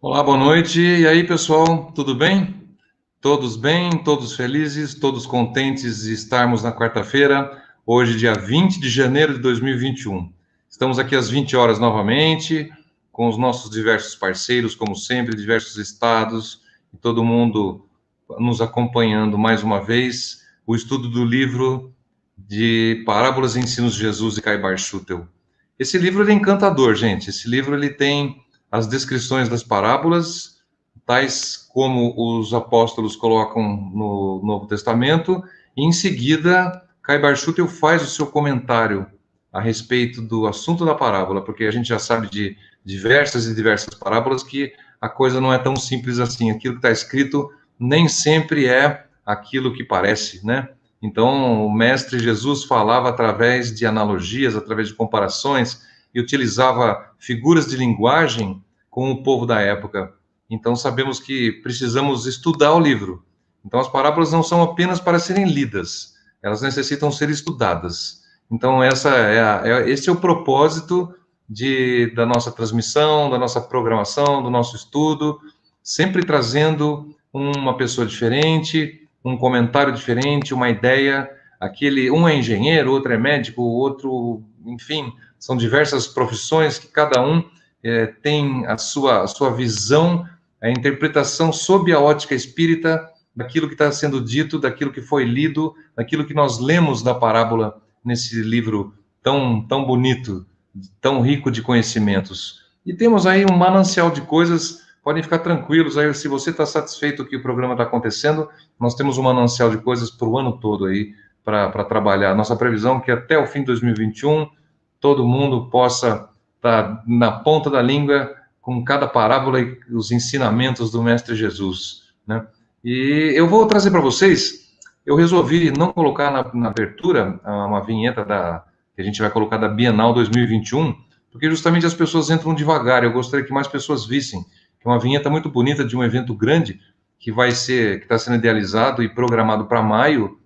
Olá, boa noite. E aí, pessoal, tudo bem? Todos felizes, todos contentes de estarmos na quarta-feira, hoje, dia 20 de janeiro de 2021. Estamos aqui às 20 horas novamente, com os nossos diversos parceiros, como sempre, diversos estados, e todo mundo nos acompanhando mais uma vez, o estudo do livro de Parábolas e Ensinos de Jesus de Caibar Schutel. Esse livro é encantador, gente. Esse livro ele tem as descrições das parábolas, tais como os apóstolos colocam no Novo Testamento, e em seguida, Caibar Schutel faz o seu comentário a respeito do assunto da parábola, porque a gente já sabe de diversas e diversas parábolas que a coisa não é tão simples assim. Aquilo que está escrito nem sempre é aquilo que parece, né? Então, o mestre Jesus falava através de analogias, através de comparações, e utilizava figuras de linguagem com o povo da época. Então, sabemos que precisamos estudar o livro. Então, as parábolas não são apenas para serem lidas, elas necessitam ser estudadas. Então, esse é o propósito da nossa transmissão, da nossa programação, do nosso estudo, sempre trazendo uma pessoa diferente, um comentário diferente, uma ideia. Um é engenheiro, outro é médico, outro, enfim, são diversas profissões que cada um tem a sua visão, a interpretação sob a ótica espírita daquilo que está sendo dito, daquilo que foi lido, daquilo que nós lemos da parábola nesse livro tão bonito, tão rico de conhecimentos. E temos aí um manancial de coisas, podem ficar tranquilos aí, se você está satisfeito que o programa está acontecendo, nós temos um manancial de coisas para o ano todo aí, para trabalhar. Nossa previsão é que até o fim de 2021, todo mundo possa estar na ponta da língua com cada parábola e os ensinamentos do Mestre Jesus, né? E eu vou trazer para vocês, eu resolvi não colocar na abertura uma vinheta que a gente vai colocar da Bienal 2021, porque justamente as pessoas entram devagar, eu gostaria que mais pessoas vissem, que é uma vinheta muito bonita de um evento grande que está sendo idealizado e programado para maio,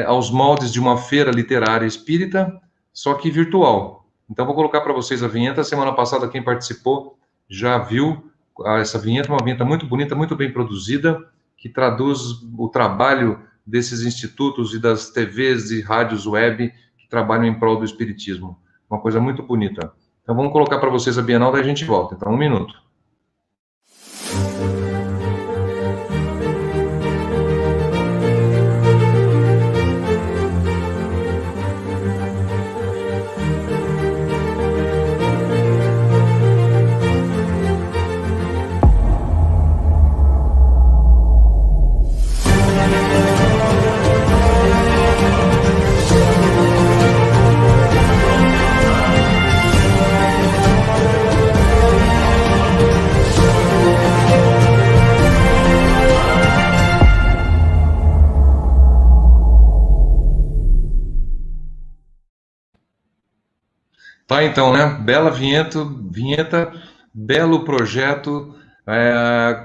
aos moldes de uma feira literária espírita, só que virtual. Então, vou colocar para vocês a vinheta. Semana passada, quem participou já viu essa vinheta, uma vinheta muito bonita, muito bem produzida, que traduz o trabalho desses institutos e das TVs e rádios web que trabalham em prol do espiritismo. Uma coisa muito bonita. Então, vamos colocar para vocês a Bienal, daí a gente volta. Então, 1 minuto. Tá, então, né? Bela vinheta, belo projeto,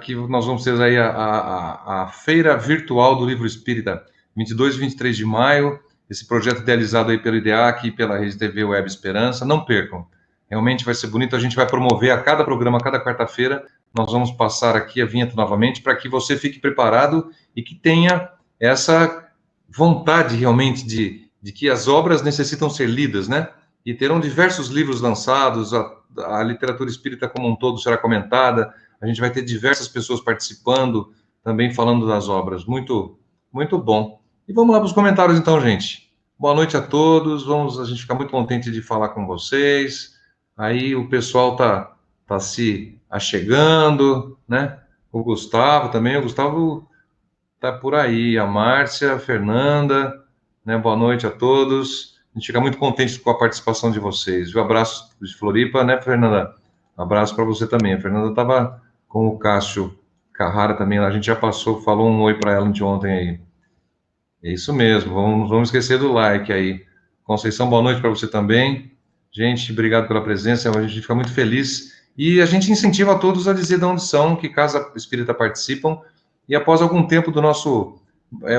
que nós vamos ter aí a Feira Virtual do Livro Espírita, 22 e 23 de maio, esse projeto idealizado aí pelo IDEAC e pela Rede TV Web Esperança, não percam, realmente vai ser bonito, a gente vai promover a cada programa, a cada quarta-feira, nós vamos passar aqui a vinheta novamente, para que você fique preparado e que tenha essa vontade realmente de que as obras necessitam ser lidas, né? E terão diversos livros lançados, a literatura espírita como um todo será comentada, a gente vai ter diversas pessoas participando, também falando das obras, muito, muito bom. E vamos lá para os comentários então, gente. Boa noite a todos, a gente fica muito contente de falar com vocês, aí o pessoal tá se achegando, né? O Gustavo também, o Gustavo tá por aí, a Márcia, a Fernanda, né? Boa noite a todos. A gente fica muito contente com a participação de vocês. Um abraço de Floripa, né, Fernanda? Um abraço para você também. A Fernanda estava com o Cássio Carrara também, a gente já passou, falou um oi para ela de ontem aí. É isso mesmo, vamos esquecer do like aí. Conceição, boa noite para você também. Gente, obrigado pela presença, a gente fica muito feliz. E a gente incentiva a todos a dizer de onde são, que casa espírita participam. E após algum tempo do nosso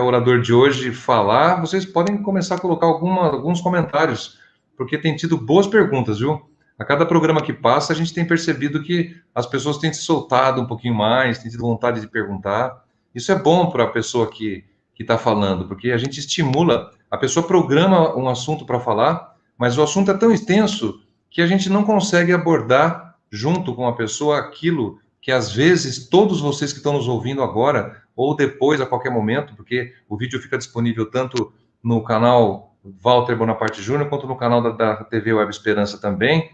orador de hoje falar, vocês podem começar a colocar alguns comentários, porque tem tido boas perguntas, viu? a cada programa que passa, a gente tem percebido que as pessoas têm se soltado um pouquinho mais, têm tido vontade de perguntar. Isso é bom para a pessoa que está falando, porque a gente estimula, a pessoa programa um assunto para falar, mas o assunto é tão extenso que a gente não consegue abordar junto com a pessoa aquilo que às vezes todos vocês que estão nos ouvindo agora, ou depois, a qualquer momento, porque o vídeo fica disponível tanto no canal Walter Bonaparte Júnior, quanto no canal da TV Web Esperança também,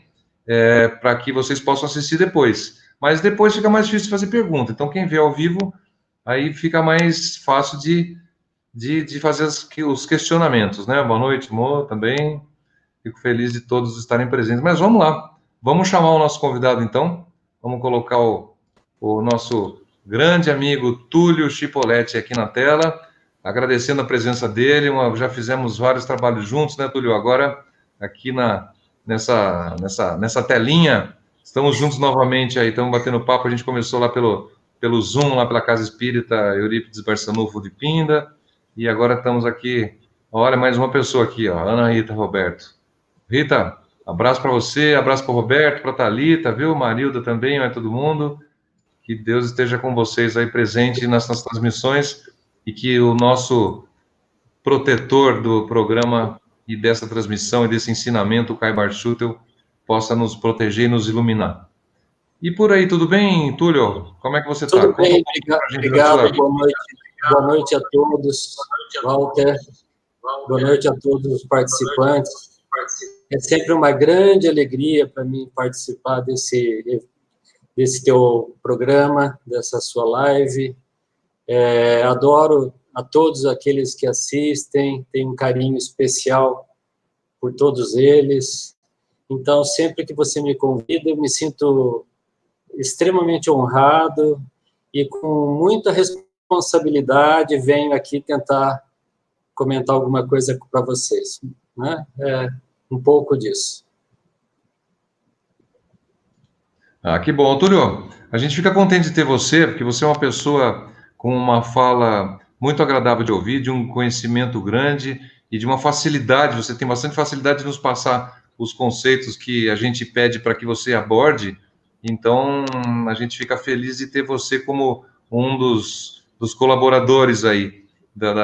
para que vocês possam assistir depois. Mas depois fica mais difícil de fazer pergunta. Então, quem vê ao vivo, aí fica mais fácil de fazer os questionamentos, né? Boa noite, Mo, também. Fico feliz de todos estarem presentes. Mas vamos lá. Vamos chamar o nosso convidado, então. Vamos colocar o nosso grande amigo Túlio Chipoletti aqui na tela, agradecendo a presença dele. Já fizemos vários trabalhos juntos, né, Túlio? Agora, aqui nessa telinha, estamos juntos novamente aí, estamos batendo papo. A gente começou lá pelo Zoom, lá pela Casa Espírita Eurípides Barçanufo de Pinda, e agora estamos aqui. Olha, mais uma pessoa aqui, ó, Ana Rita Roberto. Rita, abraço para você, abraço para o Roberto, para a Thalita, viu? Marilda também, vai todo mundo. Que Deus esteja com vocês aí presente nessas transmissões e que o nosso protetor do programa e dessa transmissão e desse ensinamento, o Kai Barchutel, possa nos proteger e nos iluminar. E por aí, tudo bem, Túlio? Como é que você está? Tudo bem, obrigado, boa noite a todos, Walter, boa noite a todos os participantes. É sempre uma grande alegria para mim participar desse teu programa, dessa sua live. Adoro a todos aqueles que assistem, tenho um carinho especial por todos eles. Então, sempre que você me convida, eu me sinto extremamente honrado e com muita responsabilidade venho aqui tentar comentar alguma coisa para vocês, né? Um pouco disso. Que bom. Túlio, a gente fica contente de ter você, porque você é uma pessoa com uma fala muito agradável de ouvir, de um conhecimento grande e de uma facilidade, você tem bastante facilidade de nos passar os conceitos que a gente pede para que você aborde. Então, a gente fica feliz de ter você como um dos colaboradores aí das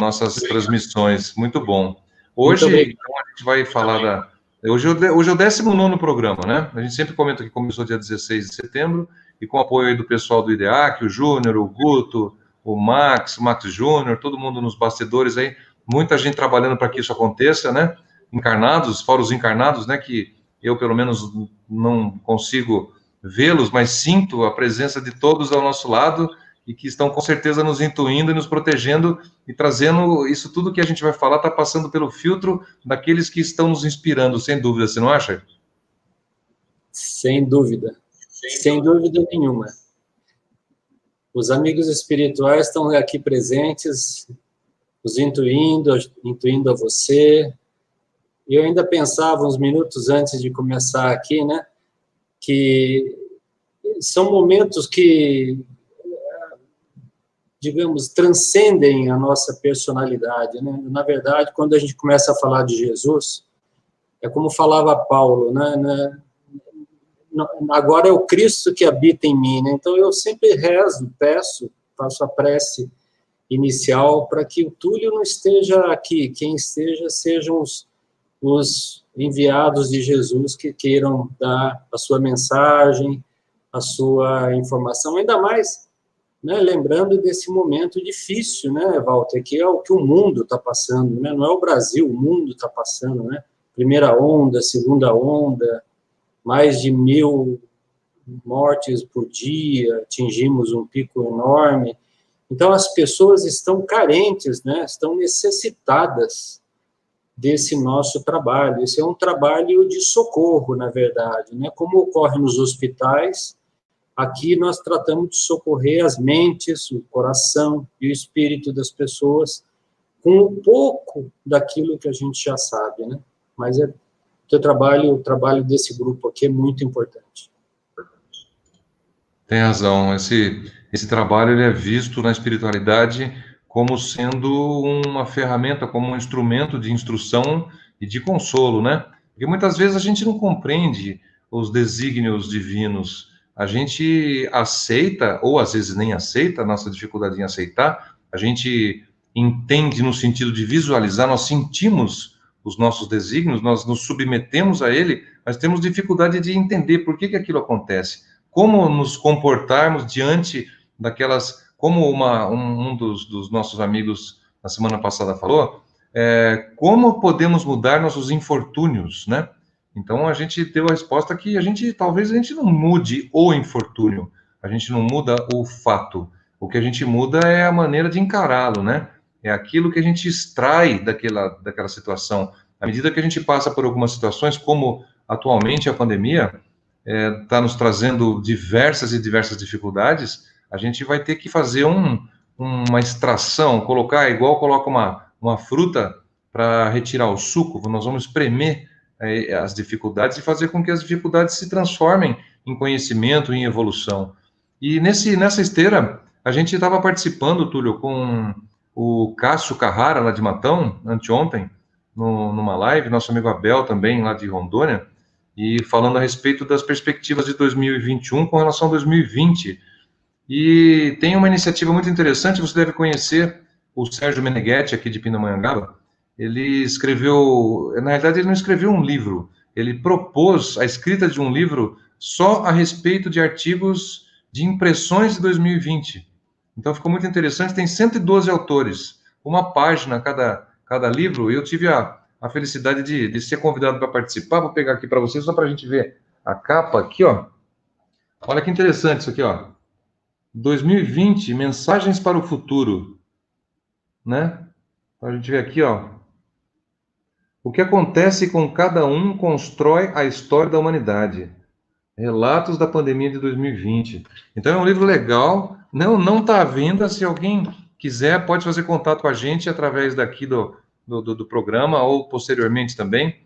nossas transmissões. Muito bom. Hoje, então, a gente vai falar Hoje é o 19º programa, né? A gente sempre comenta que começou dia 16 de setembro, e com o apoio aí do pessoal do IDEAC, o Júnior, o Guto, o Max Júnior, todo mundo nos bastidores aí, muita gente trabalhando para que isso aconteça, né? Encarnados, fora os encarnados, né? Que eu, pelo menos, não consigo vê-los, mas sinto a presença de todos ao nosso lado e que estão com certeza nos intuindo e nos protegendo e trazendo isso tudo que a gente vai falar, está passando pelo filtro daqueles que estão nos inspirando, sem dúvida, você não acha? Sem dúvida nenhuma. Os amigos espirituais estão aqui presentes, nos intuindo a você. Eu ainda pensava uns minutos antes de começar aqui, né, que são momentos que, digamos, transcendem a nossa personalidade, né? Na verdade, quando a gente começa a falar de Jesus, é como falava Paulo, né? Agora é o Cristo que habita em mim, né? Então eu sempre rezo, peço, faço a prece inicial para que o Túlio não esteja aqui, quem esteja sejam os enviados de Jesus que queiram dar a sua mensagem, a sua informação, ainda mais, né, lembrando desse momento difícil, né, Walter, que é o que o mundo está passando, né, não é o Brasil, o mundo está passando, né, primeira onda, segunda onda, mais de 1.000 mortes por dia, atingimos um pico enorme. Então, as pessoas estão carentes, né, estão necessitadas desse nosso trabalho. Esse é um trabalho de socorro, na verdade, né, como ocorre nos hospitais. Aqui nós tratamos de socorrer as mentes, o coração e o espírito das pessoas com um pouco daquilo que a gente já sabe, né? Mas o trabalho desse grupo aqui é muito importante. Tem razão. Esse trabalho ele é visto na espiritualidade como sendo uma ferramenta, como um instrumento de instrução e de consolo, né? Porque muitas vezes a gente não compreende os desígnios divinos, a gente aceita, ou às vezes nem aceita, a nossa dificuldade em aceitar, a gente entende no sentido de visualizar, nós sentimos os nossos desígnios, nós nos submetemos a ele, mas temos dificuldade de entender por que aquilo acontece, como nos comportarmos diante daquelas, como um dos nossos amigos na semana passada falou, como podemos mudar nossos infortúnios, né? Então a gente deu a resposta que talvez a gente não mude o infortúnio, a gente não muda o fato, o que a gente muda é a maneira de encará-lo, né? É aquilo que a gente extrai daquela situação. À medida que a gente passa por algumas situações, como atualmente a pandemia está nos trazendo diversas e diversas dificuldades, a gente vai ter que fazer uma extração, colocar, igual coloca uma fruta para retirar o suco, nós vamos espremer as dificuldades e fazer com que as dificuldades se transformem em conhecimento, em evolução. E nessa esteira, a gente estava participando, Túlio, com o Cássio Carrara, lá de Matão, anteontem, numa live, nosso amigo Abel também, lá de Rondônia, e falando a respeito das perspectivas de 2021 com relação a 2020. E tem uma iniciativa muito interessante, você deve conhecer o Sérgio Meneghetti, aqui de Pindamonhangaba. Ele escreveu, na realidade ele não escreveu um livro, ele propôs a escrita de um livro só a respeito de artigos de impressões de 2020. Então ficou muito interessante, tem 112 autores, uma página cada livro, e eu tive a felicidade de ser convidado para participar. Vou pegar aqui para vocês, só para a gente ver a capa aqui, ó. Olha que interessante isso aqui, ó. 2020, mensagens para o futuro, né? Então, a gente vê aqui, ó. O que acontece com cada um constrói a história da humanidade. Relatos da pandemia de 2020. Então é um livro legal, não está à venda. Se alguém quiser, pode fazer contato com a gente através daqui do programa ou posteriormente também,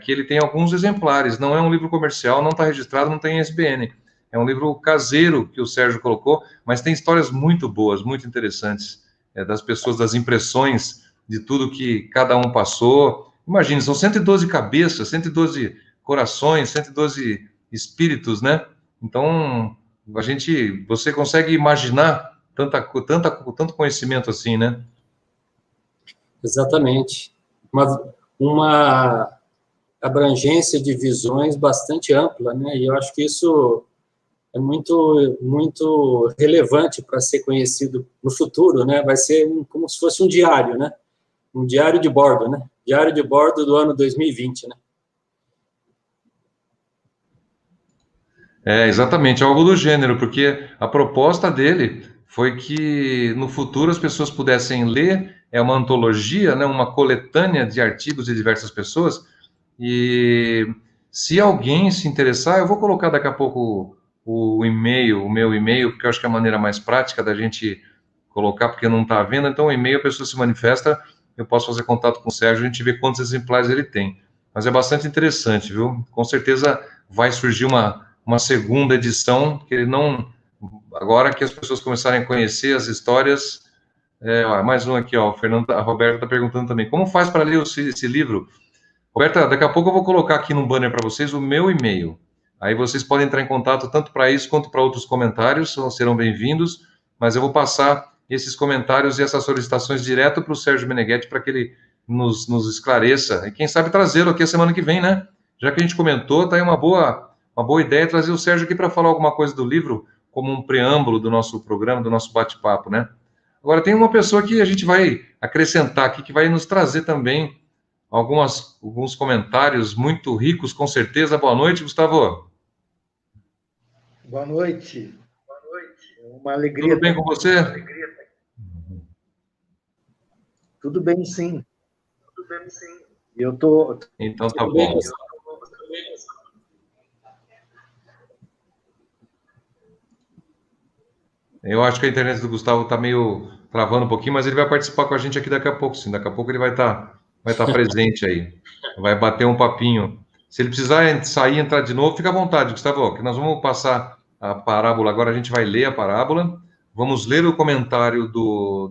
que ele tem alguns exemplares. Não é um livro comercial, não está registrado, não tem ISBN. É um livro caseiro que o Sérgio colocou, mas tem histórias muito boas, muito interessantes, das pessoas, das impressões de tudo que cada um passou. Imagine, são 112 cabeças, 112 corações, 112 espíritos, né? Então, você consegue imaginar tanto conhecimento assim, né? Exatamente. Uma abrangência de visões bastante ampla, né? E eu acho que isso é muito, muito relevante para ser conhecido no futuro, né? Vai ser como se fosse um diário, né? Um diário de bordo, né? Diário de bordo do ano 2020, né? Exatamente, algo do gênero, porque a proposta dele foi que no futuro as pessoas pudessem ler, uma antologia, né, uma coletânea de artigos de diversas pessoas, e se alguém se interessar, eu vou colocar daqui a pouco o meu e-mail, porque eu acho que é a maneira mais prática da gente colocar, porque não está à venda, então o e-mail a pessoa se manifesta, eu posso fazer contato com o Sérgio, a gente vê quantos exemplares ele tem. Mas é bastante interessante, viu? Com certeza vai surgir uma segunda edição, que ele não... Agora que as pessoas começarem a conhecer as histórias... mais um aqui, ó, a Roberta está perguntando também, como faz para ler esse livro? Roberta, daqui a pouco eu vou colocar aqui no banner para vocês o meu e-mail. Aí vocês podem entrar em contato tanto para isso quanto para outros comentários, serão bem-vindos, mas eu vou passar esses comentários e essas solicitações direto para o Sérgio Meneghetti para que ele nos esclareça, e quem sabe trazê-lo aqui a semana que vem, né? Já que a gente comentou, está aí uma boa ideia trazer o Sérgio aqui para falar alguma coisa do livro, como um preâmbulo do nosso programa, do nosso bate-papo, né? Agora, tem uma pessoa que a gente vai acrescentar aqui, que vai nos trazer também alguns comentários muito ricos, com certeza. Boa noite, Gustavo. Boa noite. Boa noite. Uma alegria. Tudo bem com você? Tudo bem, sim. Tudo bem, sim. Eu tô. Então tá bom. Eu acho que a internet do Gustavo está meio travando um pouquinho, mas ele vai participar com a gente aqui daqui a pouco, sim. Daqui a pouco ele vai estar presente aí. Vai bater um papinho. Se ele precisar sair e entrar de novo, fica à vontade, Gustavo, que nós vamos passar a parábola. Agora a gente vai ler a parábola, vamos ler o comentário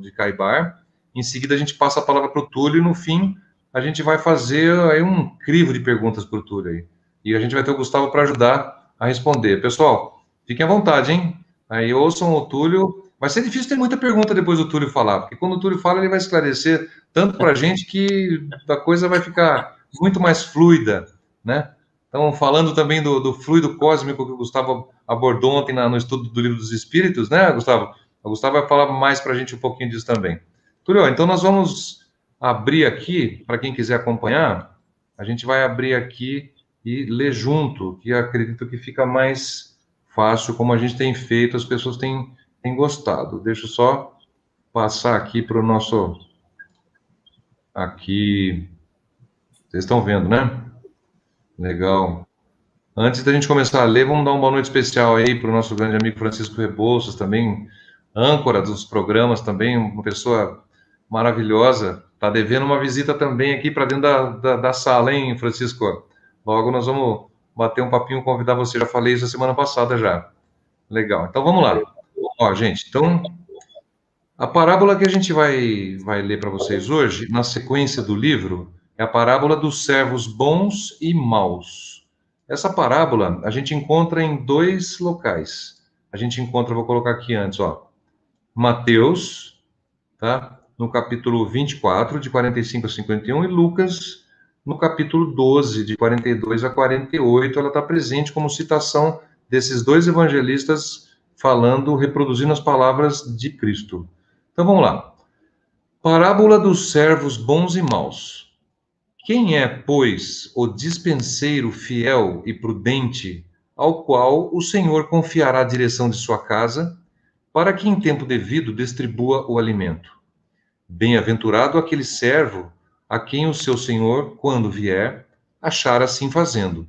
de Caibar, em seguida a gente passa a palavra para o Túlio e no fim a gente vai fazer aí um crivo de perguntas para o Túlio aí. E a gente vai ter o Gustavo para ajudar a responder. Pessoal, fiquem à vontade, hein? Aí ouçam o Túlio. Vai ser difícil ter muita pergunta depois do Túlio falar, porque quando o Túlio fala, ele vai esclarecer tanto para a gente que a coisa vai ficar muito mais fluida, né? Então, falando também do fluido cósmico que o Gustavo abordou ontem no estudo do Livro dos Espíritos, né, Gustavo? O Gustavo vai falar mais para a gente um pouquinho disso também. Túlio, então nós vamos abrir aqui, para quem quiser acompanhar, a gente vai abrir aqui e ler junto, que acredito que fica mais fácil, como a gente tem feito, as pessoas têm gostado. Deixa eu só passar aqui para o nosso... Aqui, vocês estão vendo, né? Legal. Antes da gente começar a ler, vamos dar uma boa noite especial aí para o nosso grande amigo Francisco Rebouças, também âncora dos programas, também uma pessoa maravilhosa. Está devendo uma visita também aqui para dentro da sala, hein, Francisco? Logo nós vamos bater um papinho, convidar você. Já falei isso a semana passada já. Legal. Então vamos lá. Ó, gente, então a parábola que a gente vai ler para vocês hoje, na sequência do livro, é a parábola dos servos bons e maus. Essa parábola a gente encontra em dois locais. A gente encontra, vou colocar aqui antes, ó, Mateus, tá? No capítulo 24, de 45 a 51, e Lucas, no capítulo 12, de 42 a 48. Ela está presente como citação desses dois evangelistas falando, reproduzindo as palavras de Cristo. Então vamos lá. Parábola dos servos bons e maus. Quem é, pois, o dispenseiro fiel e prudente, ao qual o Senhor confiará a direção de sua casa, para que em tempo devido distribua o alimento? Bem-aventurado aquele servo a quem o seu senhor, quando vier, achar assim fazendo.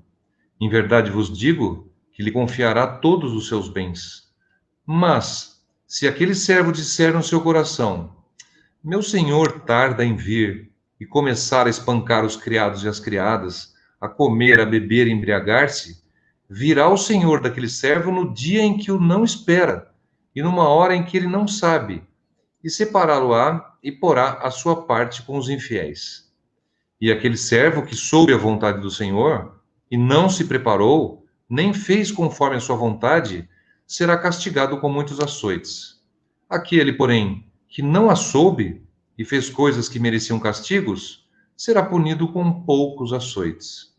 Em verdade vos digo que lhe confiará todos os seus bens. Mas, se aquele servo disser no seu coração: meu senhor tarda em vir, e começar a espancar os criados e as criadas, a comer, a beber e embriagar-se, virá o senhor daquele servo no dia em que o não espera, e numa hora em que ele não sabe, e separá-lo-á e porá a sua parte com os infiéis. E aquele servo que soube a vontade do Senhor, e não se preparou, nem fez conforme a sua vontade, será castigado com muitos açoites. Aquele, porém, que não a soube e fez coisas que mereciam castigos, será punido com poucos açoites.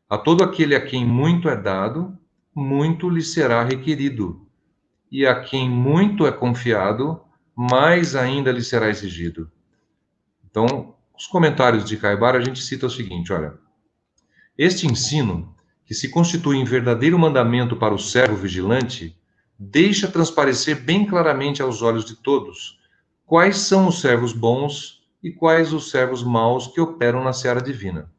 A todo aquele a quem muito é dado, muito lhe será requerido. E a quem muito é confiado, mais ainda lhe será exigido. Então, os comentários de Caibar, a gente cita o seguinte, olha: este ensino, que se constitui em verdadeiro mandamento para o servo vigilante, deixa transparecer bem claramente aos olhos de todos quais são os servos bons e quais os servos maus que operam na seara divina.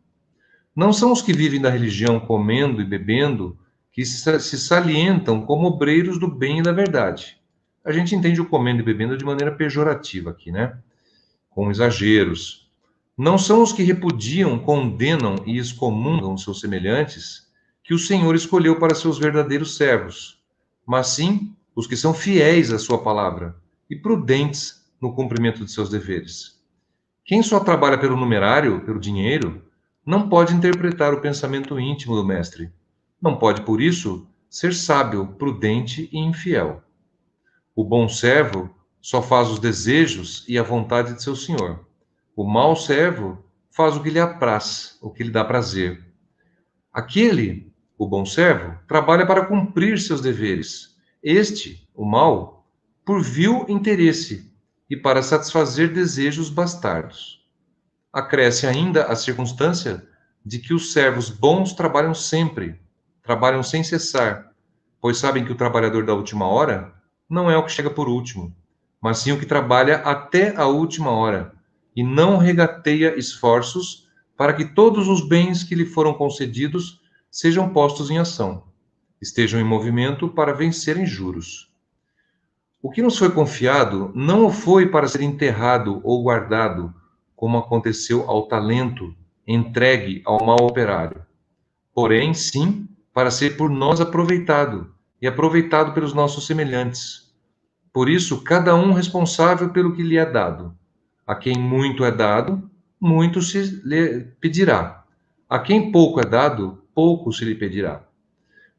Não são os que vivem da religião comendo e bebendo que se salientam como obreiros do bem e da verdade. A gente entende o comendo e bebendo de maneira pejorativa aqui, né? Com exageros. Não são os que repudiam, condenam e excomungam seus semelhantes que o Senhor escolheu para seus verdadeiros servos, mas sim os que são fiéis à sua palavra e prudentes no cumprimento de seus deveres. Quem só trabalha pelo numerário, pelo dinheiro, não pode interpretar o pensamento íntimo do mestre. Não pode, por isso, ser sábio, prudente e infiel. O bom servo só faz os desejos e a vontade de seu senhor. O mau servo faz o que lhe apraz, o que lhe dá prazer. Aquele, o bom servo, trabalha para cumprir seus deveres. Este, o mau, por vil interesse e para satisfazer desejos bastardos. Acresce ainda a circunstância de que os servos bons trabalham sempre, trabalham sem cessar, pois sabem que o trabalhador da última hora não é o que chega por último, mas sim o que trabalha até a última hora, e não regateia esforços para que todos os bens que lhe foram concedidos sejam postos em ação, estejam em movimento para vencerem juros. O que nos foi confiado não o foi para ser enterrado ou guardado, como aconteceu ao talento entregue ao mau operário, porém, sim, para ser por nós aproveitado, e aproveitado pelos nossos semelhantes. Por isso, cada um responsável pelo que lhe é dado. A quem muito é dado, muito se lhe pedirá. A quem pouco é dado, pouco se lhe pedirá.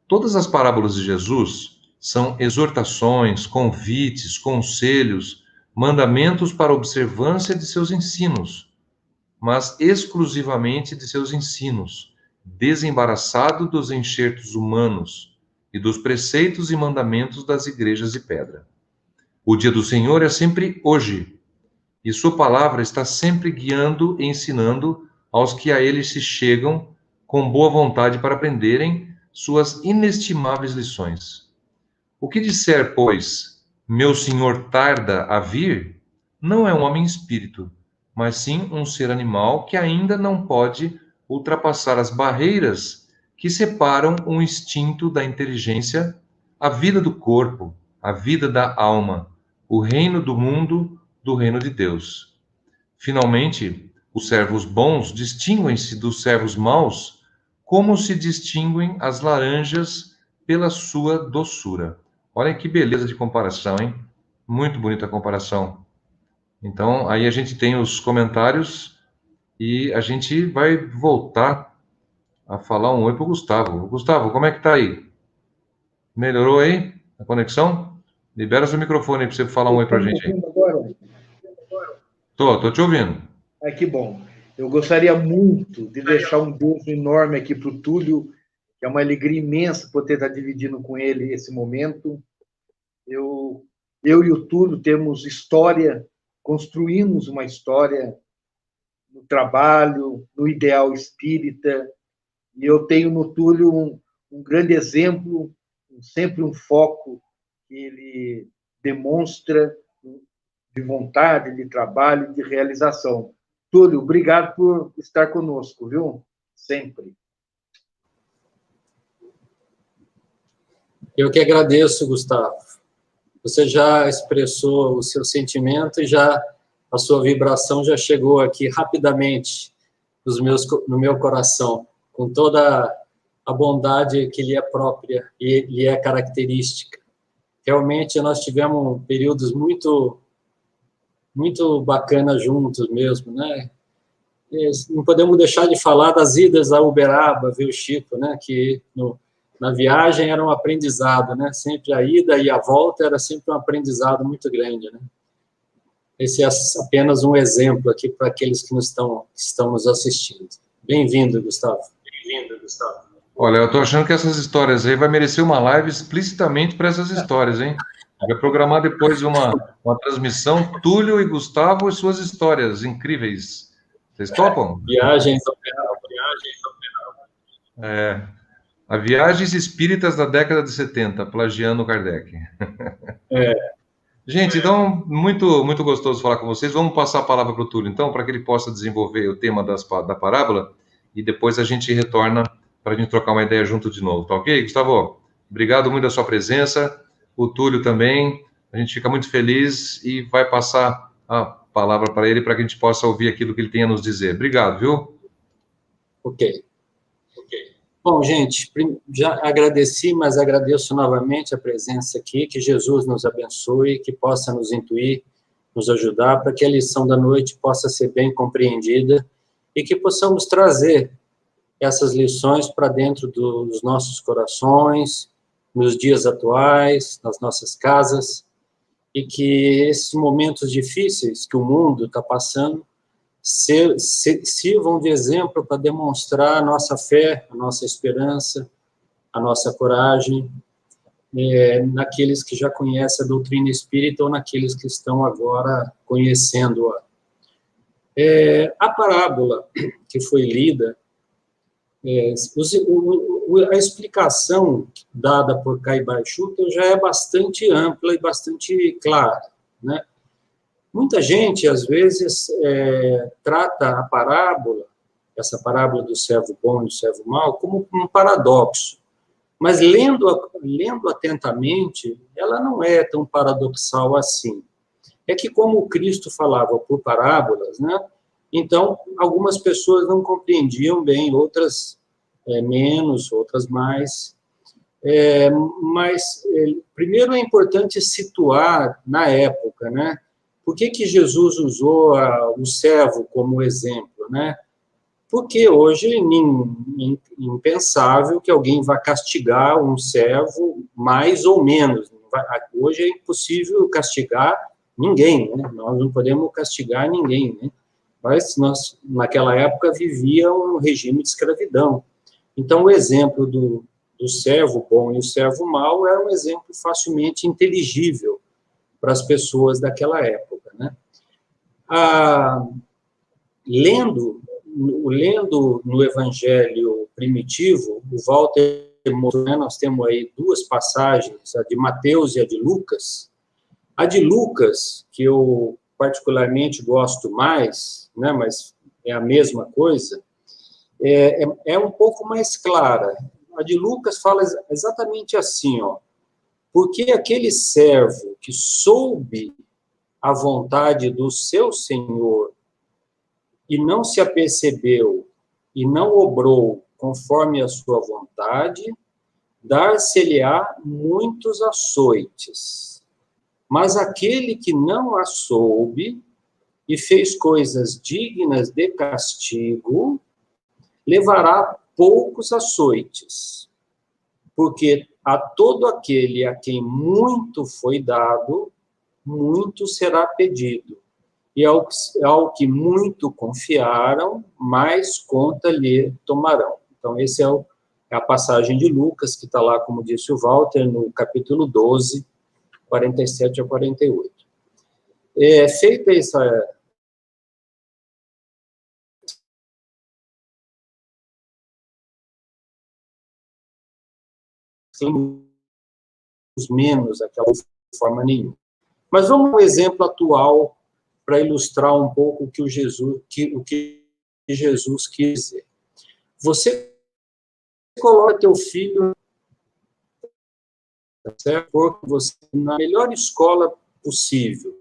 Todas as parábolas de Jesus são exortações, convites, conselhos, mandamentos para a observância de seus ensinos, mas exclusivamente de seus ensinos, desembaraçado dos enxertos humanos e dos preceitos e mandamentos das igrejas de pedra. O dia do Senhor é sempre hoje, e sua palavra está sempre guiando e ensinando aos que a ele se chegam com boa vontade para aprenderem suas inestimáveis lições. O que disser, pois, meu senhor tarda a vir, não é um homem espírito, mas sim um ser animal que ainda não pode ultrapassar as barreiras que separam o instinto da inteligência, a vida do corpo, a vida da alma, o reino do mundo do reino de Deus. Finalmente, os servos bons distinguem-se dos servos maus, como se distinguem as laranjas pela sua doçura. Olha que beleza de comparação, hein? Muito bonita a comparação. Então, aí a gente tem os comentários e a gente vai voltar a falar um oi para o Gustavo. Gustavo, como é que tá aí? Melhorou aí a conexão? Libera seu microfone aí para você falar um oi para a gente aí. Agora? Tô te ouvindo. Ai, que bom. Eu gostaria muito de deixar um beijo enorme aqui para o Túlio, que é uma alegria imensa poder estar dividindo com ele esse momento. Eu e o Túlio temos história, construímos uma história no trabalho, no ideal espírita, e eu tenho no Túlio um grande exemplo, sempre um foco que ele demonstra de vontade, de trabalho, de realização. Túlio, obrigado por estar conosco, viu? Sempre. Eu que agradeço, Gustavo. Você já expressou o seu sentimento e já a sua vibração já chegou aqui rapidamente no meu coração, com toda a bondade que lhe é própria e lhe é característica. Realmente, nós tivemos períodos muito bacanas juntos mesmo, né? E não podemos deixar de falar das idas a Uberaba, viu, Chico, né? Que na viagem era um aprendizado, né? Sempre a ida e a volta era sempre um aprendizado muito grande, né? Esse é apenas um exemplo aqui para aqueles que estão nos assistindo. Bem-vindo, Gustavo. Bem-vindo, Gustavo. Olha, eu estou achando que essas histórias aí vai merecer uma live explicitamente para essas histórias, hein? Vai programar depois uma transmissão, Túlio e Gustavo e suas histórias incríveis. Vocês topam? Viagens A Viagens Espíritas da década de 70, plagiando Kardec. Gente, então, muito gostoso falar com vocês. Vamos passar a palavra para o Túlio, então, para que ele possa desenvolver o tema da parábola e depois a gente retorna para a gente trocar uma ideia junto de novo, tá ok, Gustavo? Obrigado muito da sua presença, o Túlio também, a gente fica muito feliz e vai passar a palavra para ele para que a gente possa ouvir aquilo que ele tem a nos dizer. Obrigado, viu? Ok. Bom, gente, já agradeci, mas agradeço novamente a presença aqui, que Jesus nos abençoe, que possa nos intuir, nos ajudar, para que a lição da noite possa ser bem compreendida e que possamos trazer essas lições para dentro dos nossos corações, nos dias atuais, nas nossas casas, e que esses momentos difíceis que o mundo está passando sirvam de exemplo para demonstrar a nossa fé, a nossa esperança, a nossa coragem, naqueles que já conhecem a doutrina espírita ou naqueles que estão agora conhecendo-a. A parábola que foi lida, a explicação dada por Caibar Schutter já é bastante ampla e bastante clara, né? Muita gente, às vezes, trata a parábola, essa parábola do servo bom e do servo mau, como um paradoxo. Mas, lendo atentamente, ela não é tão paradoxal assim. É que, como o Cristo falava por parábolas, né? Então, algumas pessoas não compreendiam bem, outras menos, outras mais. Mas, primeiro, é importante situar na época, né? Por que Jesus usou o servo como exemplo, né? Porque hoje é impensável que alguém vá castigar um servo mais ou menos. Hoje é impossível castigar ninguém, né? Nós não podemos castigar ninguém, né? Mas nós, naquela época, vivíamos um regime de escravidão. Então, o exemplo do servo bom e o servo mau era um exemplo facilmente inteligível para as pessoas daquela época, né? Lendo no Evangelho primitivo, o Walter mostrou, né, nós temos aí duas passagens, a de Mateus e a de Lucas. A de Lucas, que eu particularmente gosto mais, né, mas é a mesma coisa, é um pouco mais clara. A de Lucas fala exatamente assim, ó, porque aquele servo que soube a vontade do seu senhor e não se apercebeu e não obrou conforme a sua vontade, dar-se-lhe-á muitos açoites. Mas aquele que não a soube e fez coisas dignas de castigo, levará poucos açoites. Porque a todo aquele a quem muito foi dado, muito será pedido. E ao que muito confiaram, mais conta lhe tomarão. Então, essa é a passagem de Lucas, que está lá, como disse o Walter, no capítulo 12, 47 a 48. Feita essa... menos aquela forma nenhuma. Mas vamos ao exemplo atual para ilustrar um pouco o que Jesus quis dizer. Você coloca teu filho, certo? Porque você na melhor escola possível.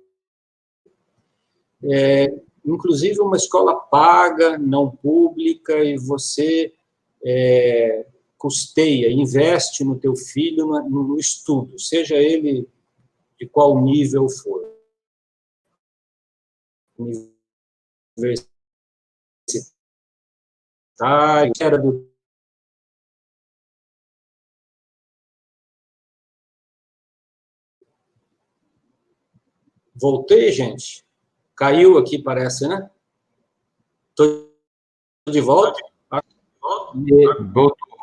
Inclusive uma escola paga, não pública, e você custeia, investe no teu filho no estudo, seja ele de qual nível for. Universitário, era do... Voltei, gente? Caiu aqui, parece, né? Estou de volta?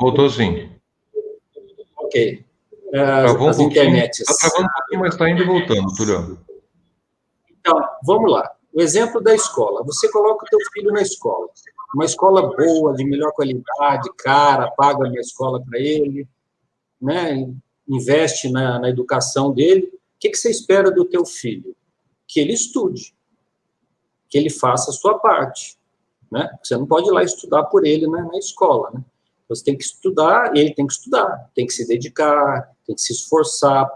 Voltou sim. Ok. Travou As internets. Está travando um pouquinho, mas está indo e voltando, Tulio. Então, vamos lá. O exemplo da escola. Você coloca o teu filho na escola. Uma escola boa, de melhor qualidade, cara, paga uma escola para ele, né? Investe na educação dele. O que você espera do teu filho? Que ele estude, que ele faça a sua parte, né? Você não pode ir lá estudar por ele na escola, né? Você tem que estudar, ele tem que estudar, tem que se dedicar, tem que se esforçar,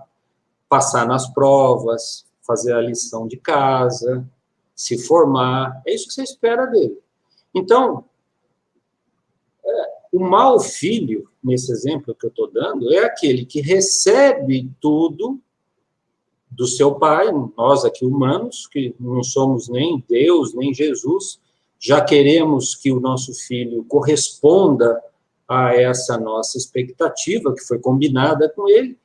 passar nas provas, fazer a lição de casa, se formar, é isso que você espera dele. Então, o mau filho, nesse exemplo que eu estou dando, é aquele que recebe tudo do seu pai, nós aqui humanos, que não somos nem Deus, nem Jesus, já queremos que o nosso filho corresponda a essa nossa expectativa, que foi combinada com ele.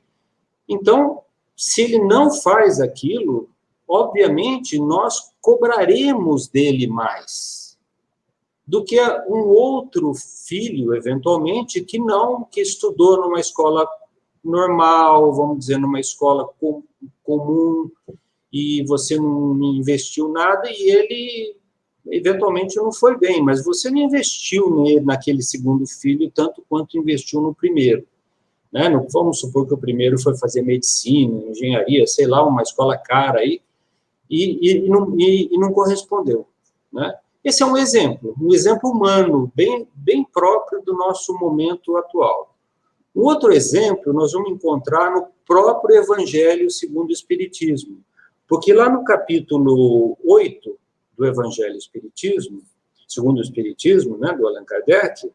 Então, se ele não faz aquilo, obviamente, nós cobraremos dele mais do que um outro filho, eventualmente, que estudou numa escola normal, vamos dizer, numa escola comum, e você não investiu nada, e ele, eventualmente, não foi bem, mas você não investiu naquele segundo filho tanto quanto investiu no primeiro. Né? Vamos supor que o primeiro foi fazer medicina, engenharia, sei lá, uma escola cara aí, e não correspondeu. Né? Esse é um exemplo humano, bem próprio do nosso momento atual. Um outro exemplo nós vamos encontrar no próprio Evangelho segundo o Espiritismo, porque lá no capítulo 8 do Evangelho segundo o Espiritismo, né, do Allan Kardec,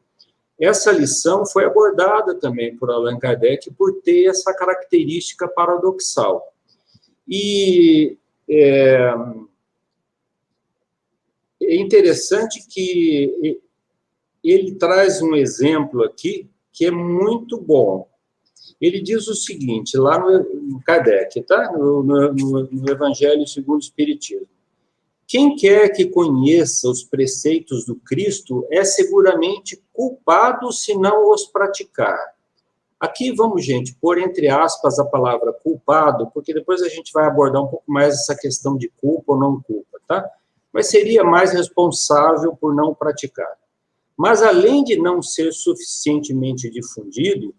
essa lição foi abordada também por Allan Kardec por ter essa característica paradoxal. E é interessante que ele traz um exemplo aqui que é muito bom. Ele diz o seguinte, lá no Kardec, tá? No Evangelho segundo o Espiritismo. Quem quer que conheça os preceitos do Cristo é seguramente culpado se não os praticar. Aqui vamos, gente, pôr entre aspas a palavra culpado, porque depois a gente vai abordar um pouco mais essa questão de culpa ou não culpa, tá? Mas seria mais responsável por não praticar. Mas, além de não ser suficientemente difundido,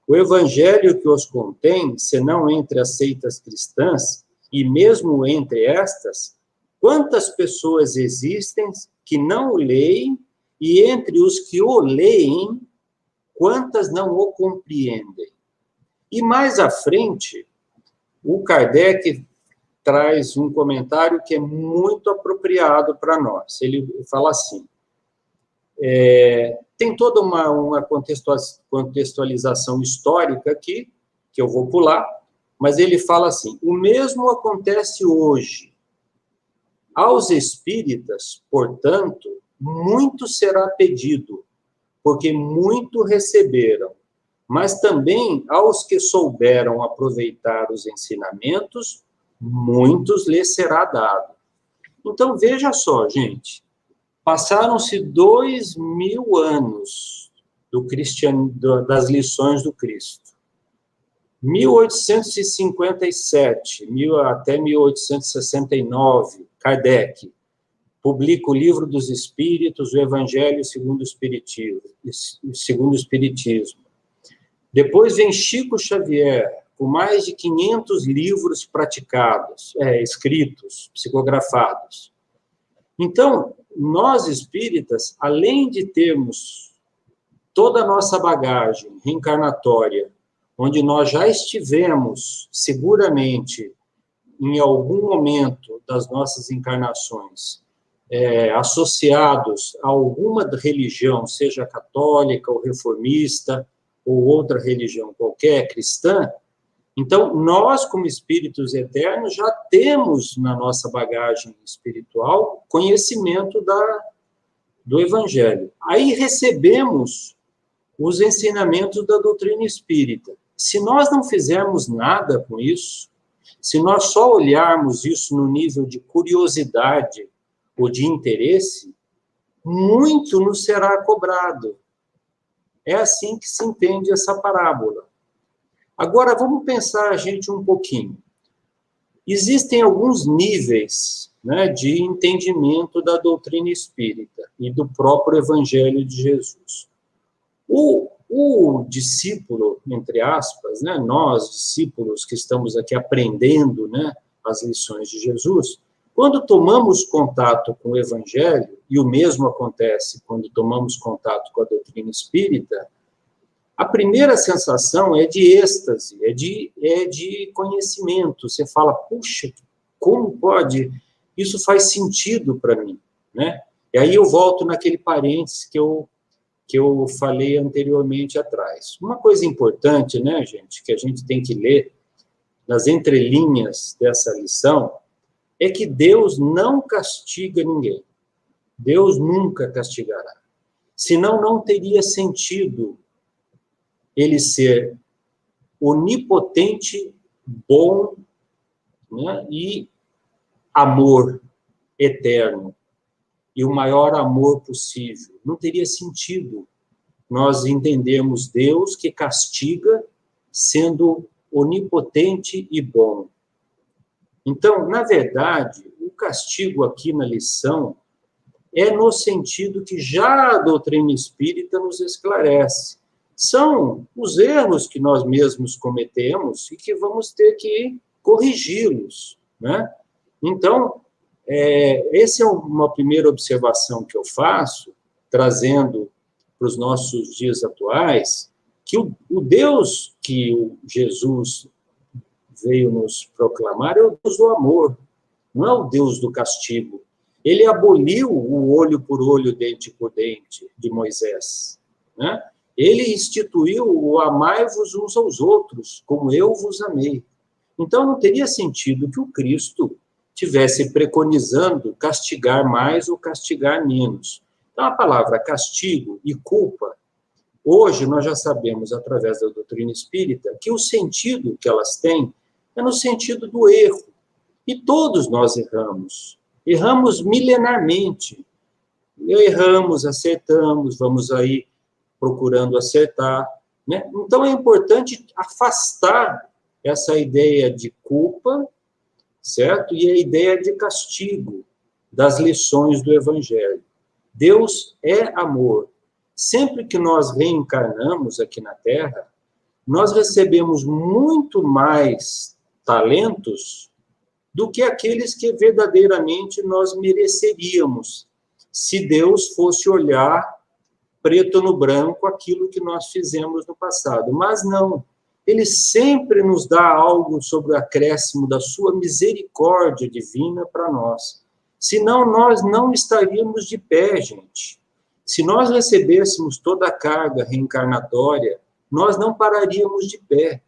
o evangelho que os contém, senão entre as seitas cristãs, e mesmo entre estas, quantas pessoas existem que não o leem, e entre os que o leem, quantas não o compreendem? E mais à frente, o Kardec traz um comentário que é muito apropriado para nós. Ele fala assim, tem toda uma contextualização histórica aqui, que eu vou pular, mas ele fala assim, o mesmo acontece hoje. Aos espíritas, portanto, muito será pedido, porque muito receberam, mas também aos que souberam aproveitar os ensinamentos, muitos lhes será dado. Então, veja só, gente, passaram-se 2000 anos das lições do Cristo. 1857 até 1869, Kardec publica o Livro dos Espíritos, o Evangelho segundo o Espiritismo. Depois vem Chico Xavier, com mais de 500 livros praticados, escritos, psicografados. Então, nós espíritas, além de termos toda a nossa bagagem reencarnatória, onde nós já estivemos, seguramente, em algum momento das nossas encarnações, associados a alguma religião, seja católica ou reformista, ou outra religião qualquer, cristã, então, nós, como espíritos eternos, já temos na nossa bagagem espiritual conhecimento do Evangelho. Aí recebemos os ensinamentos da doutrina espírita. Se nós não fizermos nada com isso, se nós só olharmos isso no nível de curiosidade ou de interesse, muito nos será cobrado. É assim que se entende essa parábola. Agora, vamos pensar, gente, um pouquinho. Existem alguns níveis, né, de entendimento da doutrina espírita e do próprio Evangelho de Jesus. O discípulo, entre aspas, né, nós, discípulos que estamos aqui aprendendo, né, as lições de Jesus, quando tomamos contato com o Evangelho, e o mesmo acontece quando tomamos contato com a doutrina espírita, a primeira sensação é de êxtase, é de conhecimento. Você fala, puxa, como pode? Isso faz sentido para mim, né? E aí eu volto naquele parênteses que eu falei anteriormente atrás. Uma coisa importante, né, gente, que a gente tem que ler nas entrelinhas dessa lição, é que Deus não castiga ninguém. Deus nunca castigará. Senão não teria sentido ele ser onipotente, bom, né, e amor eterno, e o maior amor possível. Não teria sentido nós entendermos Deus que castiga sendo onipotente e bom. Então, na verdade, o castigo aqui na lição é no sentido que já a doutrina espírita nos esclarece. São os erros que nós mesmos cometemos e que vamos ter que corrigi-los, né? Então, essa é uma primeira observação que eu faço, trazendo para os nossos dias atuais, que o Deus que o Jesus veio nos proclamar é o Deus do amor, não é o Deus do castigo. Ele aboliu o olho por olho, dente por dente de Moisés, né? Ele instituiu o amai-vos uns aos outros, como eu vos amei. Então, não teria sentido que o Cristo tivesse preconizando castigar mais ou castigar menos. Então, a palavra castigo e culpa, hoje nós já sabemos, através da doutrina espírita, que o sentido que elas têm é no sentido do erro. E todos nós erramos. Erramos milenarmente. Erramos, acertamos, vamos aí procurando acertar, né? Então, é importante afastar essa ideia de culpa, certo? E a ideia de castigo das lições do Evangelho. Deus é amor. Sempre que nós reencarnamos aqui na Terra, nós recebemos muito mais talentos do que aqueles que verdadeiramente nós mereceríamos, se Deus fosse olhar preto no branco aquilo que nós fizemos no passado. Mas não. Ele sempre nos dá algo sobre o acréscimo da sua misericórdia divina para nós. Senão, nós não estaríamos de pé, gente. Se nós recebêssemos toda a carga reencarnatória, nós não pararíamos de pé.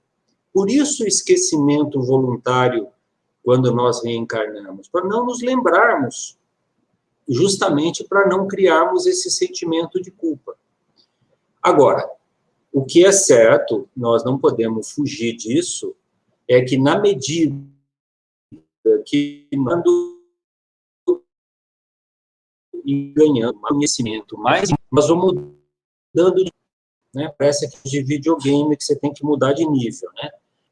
Por isso o esquecimento voluntário quando nós reencarnamos, para não nos lembrarmos, justamente para não criarmos esse sentimento de culpa. Agora, o que é certo, nós não podemos fugir disso, é que na medida que e ganhando conhecimento mais, nós vamos mudando, né? Parece aquele de videogame que você tem que mudar de nível, né?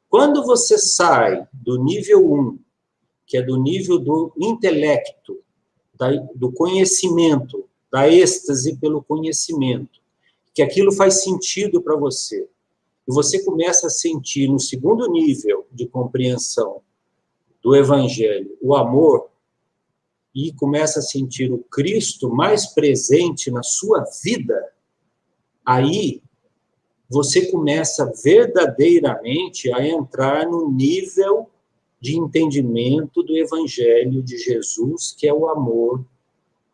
Quando você sai do nível 1, que é do nível do intelecto, do conhecimento, da êxtase pelo conhecimento, que aquilo faz sentido para você, e você começa a sentir no segundo nível de compreensão do Evangelho o amor, e começa a sentir o Cristo mais presente na sua vida, aí você começa verdadeiramente a entrar no nível de entendimento do Evangelho de Jesus, que é o amor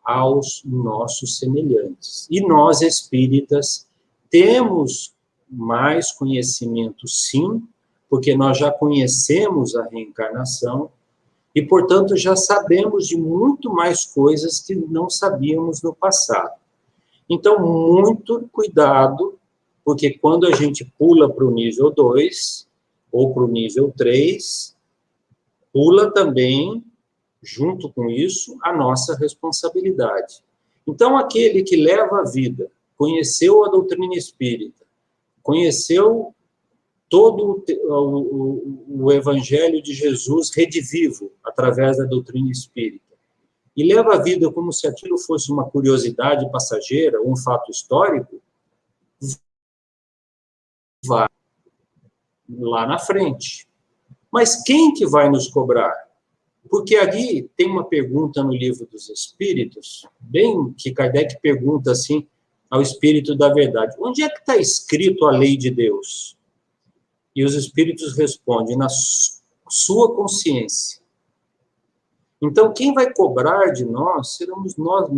aos nossos semelhantes. E nós, espíritas, temos mais conhecimento, sim, porque nós já conhecemos a reencarnação e, portanto, já sabemos de muito mais coisas que não sabíamos no passado. Então, muito cuidado, porque quando a gente pula para o nível 2 ou para o nível 3, pula também, junto com isso, a nossa responsabilidade. Então, aquele que leva a vida, conheceu a doutrina espírita, conheceu todo o Evangelho de Jesus redivivo, através da doutrina espírita, e leva a vida como se aquilo fosse uma curiosidade passageira, um fato histórico, vai lá na frente. Mas quem que vai nos cobrar? Porque ali tem uma pergunta no Livro dos Espíritos, bem que Kardec pergunta assim ao Espírito da Verdade: onde é que está escrito a lei de Deus? E os Espíritos respondem: na sua consciência. Então, quem vai cobrar de nós seremos nós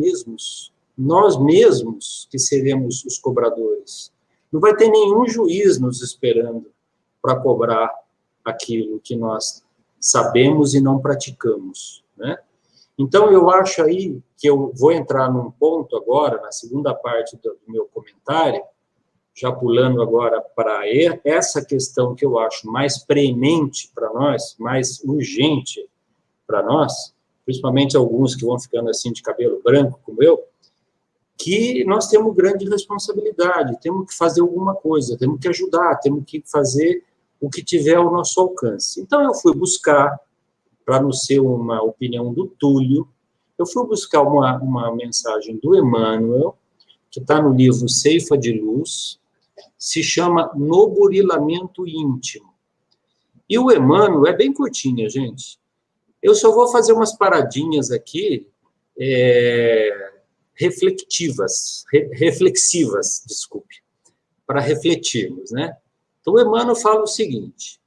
mesmos que seremos os cobradores. Não vai ter nenhum juiz nos esperando para cobrar aquilo que nós sabemos e não praticamos, né? Então, eu acho aí que eu vou entrar num ponto agora, na segunda parte do meu comentário, já pulando agora para essa questão que eu acho mais preemente para nós, mais urgente para nós, principalmente alguns que vão ficando assim de cabelo branco, como eu, que nós temos grande responsabilidade, temos que fazer alguma coisa, temos que ajudar, temos que fazer o que tiver ao nosso alcance. Então, eu fui buscar, para não ser uma opinião do Túlio, eu fui buscar uma mensagem do Emmanuel, que está no livro Ceifa de Luz, se chama No Burilamento Íntimo. E o Emmanuel é bem curtinha, gente. Eu só vou fazer umas paradinhas aqui, reflexivas, desculpe, para refletirmos, né? Então, o Emmanuel fala o seguinte: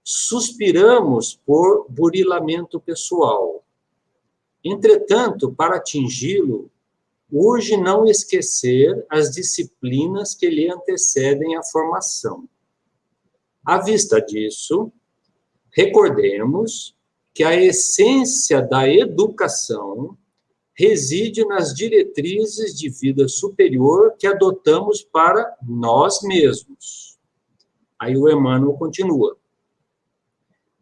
suspiramos por burilamento pessoal. Entretanto, para atingi-lo, urge não esquecer as disciplinas que lhe antecedem a formação. À vista disso, recordemos que a essência da educação reside nas diretrizes de vida superior que adotamos para nós mesmos. Aí o Emmanuel continua.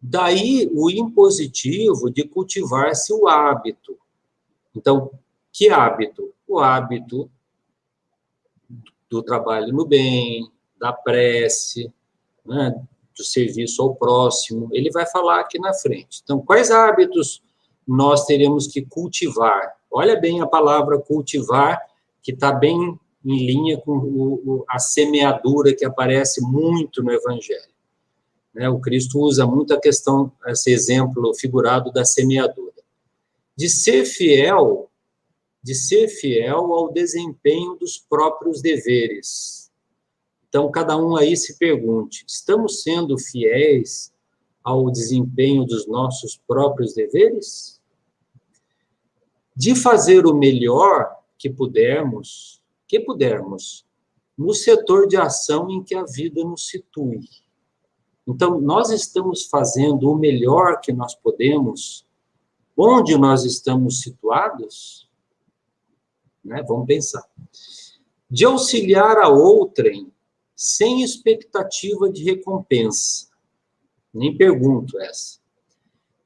Daí o impositivo de cultivar-se o hábito. Então, que hábito? O hábito do trabalho no bem, da prece, né, do serviço ao próximo. Ele vai falar aqui na frente. Então, quais hábitos nós teremos que cultivar? Olha bem a palavra cultivar, que está bem em linha com a semeadura que aparece muito no Evangelho. O Cristo usa muito a questão, esse exemplo figurado da semeadura. De ser fiel ao desempenho dos próprios deveres. Então, cada um aí se pergunte, estamos sendo fiéis ao desempenho dos nossos próprios deveres? De fazer o melhor que pudermos, no setor de ação em que a vida nos situe. Então, nós estamos fazendo o melhor que nós podemos, onde nós estamos situados? Vamos pensar. De auxiliar a outrem, sem expectativa de recompensa. Nem pergunto essa.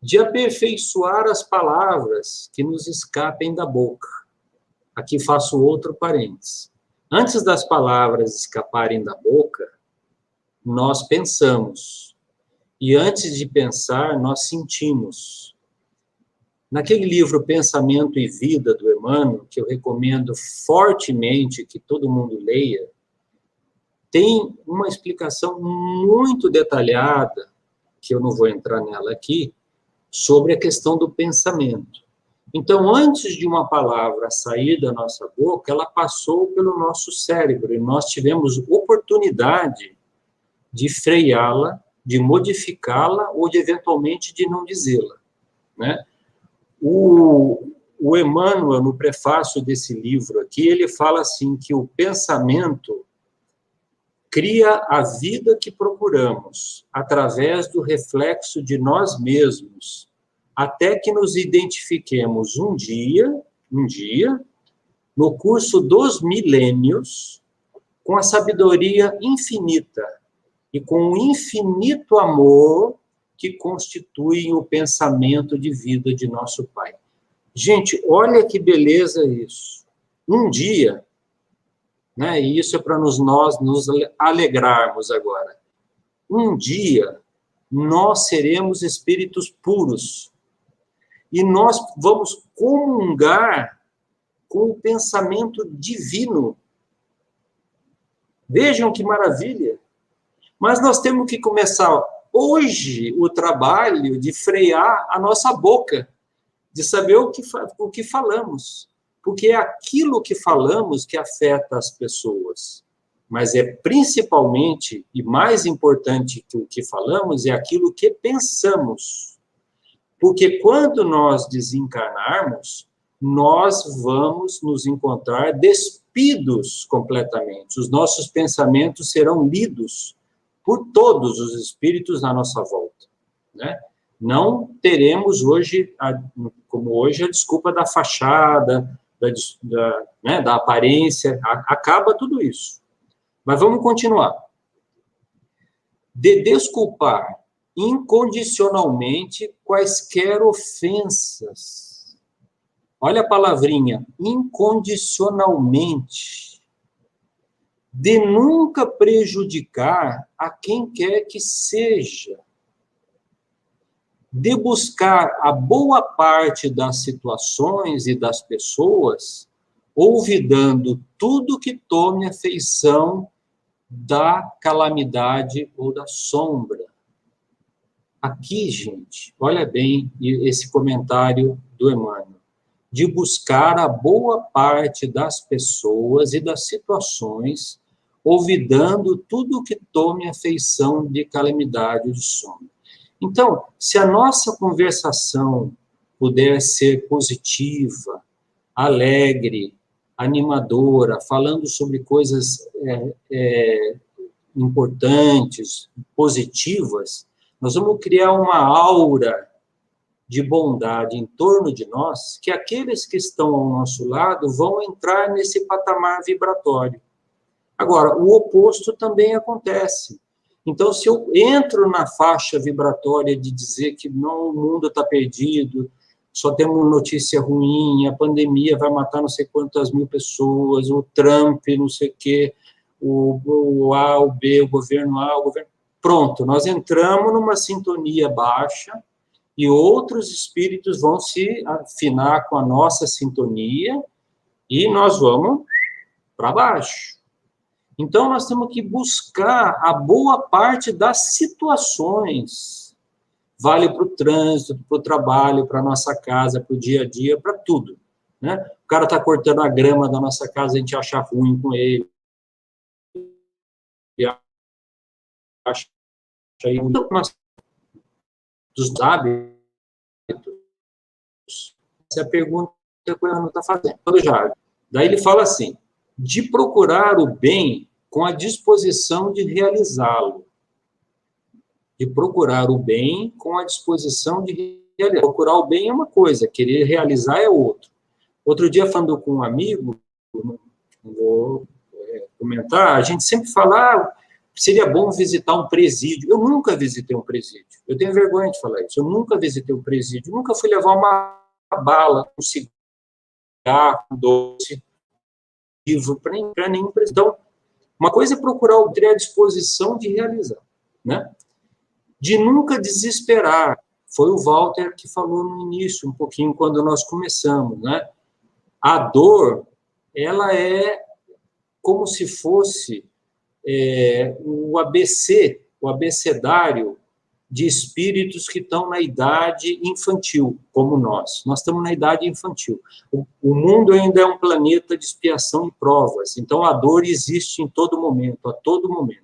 De aperfeiçoar as palavras que nos escapem da boca. Aqui faço outro parênteses. Antes das palavras escaparem da boca, nós pensamos. E antes de pensar, nós sentimos. Naquele livro Pensamento e Vida, do Emmanuel, que eu recomendo fortemente que todo mundo leia, tem uma explicação muito detalhada, que eu não vou entrar nela aqui, sobre a questão do pensamento. Então, antes de uma palavra sair da nossa boca, ela passou pelo nosso cérebro, e nós tivemos oportunidade de freá-la, de modificá-la, ou de, eventualmente, de não dizê-la, né? O Emmanuel, no prefácio desse livro aqui, ele fala assim, que o pensamento cria a vida que procuramos, através do reflexo de nós mesmos, até que nos identifiquemos um dia, no curso dos milênios, com a sabedoria infinita e com o infinito amor que constituem o pensamento de vida de nosso Pai. Gente, olha que beleza isso. Um dia, e isso é para nós nos alegrarmos agora. Um dia, nós seremos espíritos puros. E nós vamos comungar com o pensamento divino. Vejam que maravilha. Mas nós temos que começar hoje o trabalho de frear a nossa boca, de saber o que falamos. Porque é aquilo que falamos que afeta as pessoas. Mas é principalmente, e mais importante que o que falamos, é aquilo que pensamos. Porque quando nós desencarnarmos, nós vamos nos encontrar despidos completamente. Os nossos pensamentos serão lidos por todos os espíritos na nossa volta, né? Não teremos hoje, como hoje, a desculpa da fachada, da aparência, acaba tudo isso. Mas vamos continuar. De desculpar incondicionalmente quaisquer ofensas. Olha a palavrinha, incondicionalmente. De nunca prejudicar a quem quer que seja. De buscar a boa parte das situações e das pessoas, olvidando tudo que tome a feição da calamidade ou da sombra. Aqui, gente, olha bem esse comentário do Emmanuel. De buscar a boa parte das pessoas e das situações, olvidando tudo que tome a feição de calamidade ou de sombra. Então, se a nossa conversação puder ser positiva, alegre, animadora, falando sobre coisas importantes, positivas, nós vamos criar uma aura de bondade em torno de nós, que aqueles que estão ao nosso lado vão entrar nesse patamar vibratório. Agora, o oposto também acontece. Então, se eu entro na faixa vibratória de dizer que não, o mundo está perdido, só temos notícia ruim, a pandemia vai matar não sei quantas mil pessoas, o Trump, não sei o quê, o A, o B, o governo A, o governo... Pronto, nós entramos numa sintonia baixa e outros espíritos vão se afinar com a nossa sintonia e nós vamos para baixo. Então, nós temos que buscar a boa parte das situações. Vale para o trânsito, para o trabalho, para a nossa casa, para o dia a dia, para tudo. Né? O cara está cortando a grama da nossa casa, a gente acha ruim com ele. Acha dos hábitos. Essa é a pergunta que o Leandro está fazendo. Daí ele fala assim, de procurar o bem com a disposição de realizá-lo. De procurar o bem com a disposição de realizar. Procurar o bem é uma coisa, querer realizar é outra. Outro dia, falando com um amigo, vou comentar, a gente sempre fala, seria bom visitar um presídio. Eu nunca visitei um presídio. Eu tenho vergonha de falar isso. Eu nunca visitei um presídio. Eu nunca fui levar uma bala, um cigarro, um doce, livro, para nenhum presídio. Então, uma coisa é procurar ter a disposição de realizar, né? De nunca desesperar. Foi o Walter que falou no início, um pouquinho, quando nós começamos, né? A dor, ela é como se fosse o ABC, o abecedário de espíritos que estão na idade infantil, como nós. Nós estamos na idade infantil. O mundo ainda é um planeta de expiação e provas, então a dor existe em todo momento, a todo momento.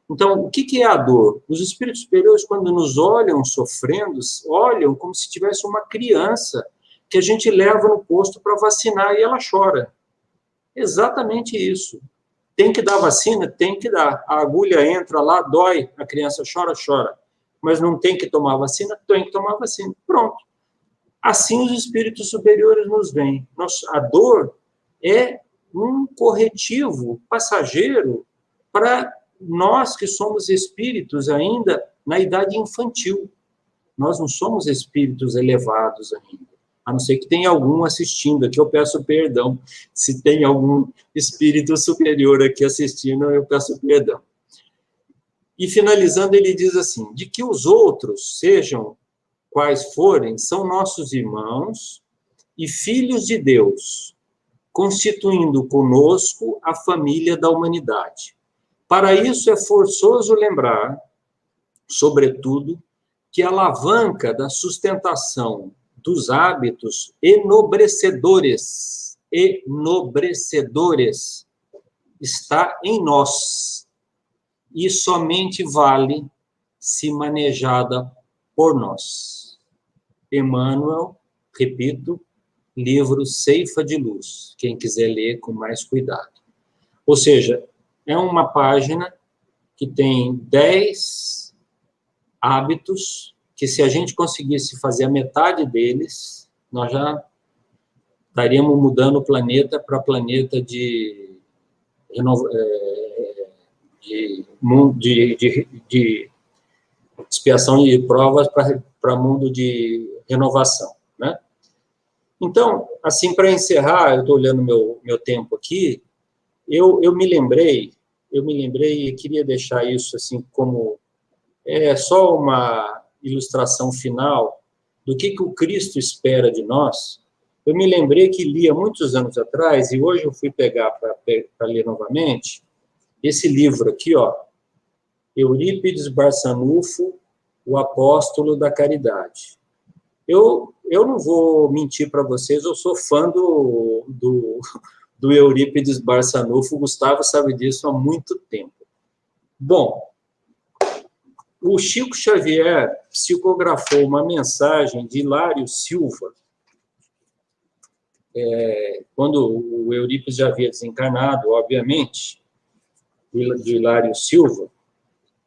Então, o que é a dor? Os espíritos superiores, quando nos olham sofrendo, olham como se tivesse uma criança que a gente leva no posto para vacinar e ela chora. Exatamente isso. Tem que dar vacina? Tem que dar. A agulha entra lá, dói, a criança chora, chora. Mas não tem que tomar vacina? Tem que tomar vacina. Pronto. Assim os espíritos superiores nos veem. A dor é um corretivo passageiro para nós que somos espíritos ainda na idade infantil. Nós não somos espíritos elevados ainda. A não ser que tenha algum assistindo aqui, eu peço perdão. Se tem algum espírito superior aqui assistindo, eu peço perdão. E finalizando, ele diz assim, de que os outros, sejam quais forem, são nossos irmãos e filhos de Deus, constituindo conosco a família da humanidade. Para isso é forçoso lembrar, sobretudo, que a alavanca da sustentação dos hábitos enobrecedores está em nós e somente vale se manejada por nós. Emmanuel, repito, livro Ceifa de Luz, quem quiser ler com mais cuidado. Ou seja, é uma página que tem 10 hábitos que, se a gente conseguisse fazer a metade deles, nós já estaríamos mudando o planeta para planeta de expiação de provas para mundo de renovação, né? Então, assim, para encerrar, eu estou olhando meu tempo aqui, eu me lembrei e queria deixar isso assim como só uma ilustração final do que o Cristo espera de nós. Eu me lembrei que li há muitos anos atrás, e hoje eu fui pegar para ler novamente, esse livro aqui, ó, Eurípides Barçanufo, O Apóstolo da Caridade. Eu não vou mentir para vocês, eu sou fã do Eurípides Barçanufo, o Gustavo sabe disso há muito tempo. Bom, o Chico Xavier psicografou uma mensagem de Hilário Silva, quando o Eurípides já havia desencarnado, obviamente, de Hilário Silva,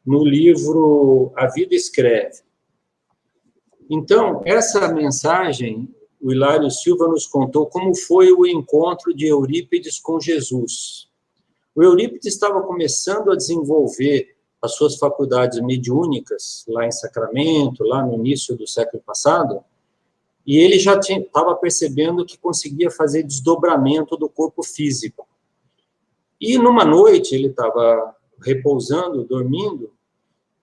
no livro A Vida Escreve. Então, essa mensagem, o Hilário Silva nos contou como foi o encontro de Eurípides com Jesus. O Eurípides estava começando a desenvolver as suas faculdades mediúnicas, lá em Sacramento, lá no início do século passado, e ele já estava percebendo que conseguia fazer desdobramento do corpo físico. E numa noite, ele estava repousando, dormindo,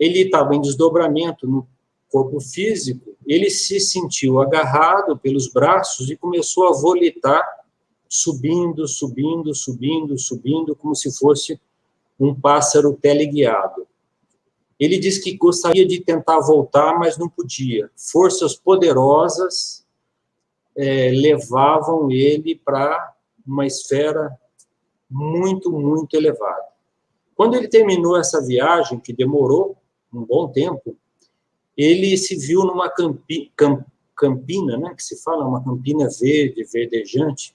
ele estava em desdobramento no corpo físico, ele se sentiu agarrado pelos braços e começou a volitar, subindo, subindo, subindo, subindo, como se fosse um pássaro teleguiado. Ele disse que gostaria de tentar voltar, mas não podia. Forças poderosas levavam ele para uma esfera muito, muito elevada. Quando ele terminou essa viagem, que demorou um bom tempo, ele se viu numa campina, né, que se fala, uma campina verde, verdejante,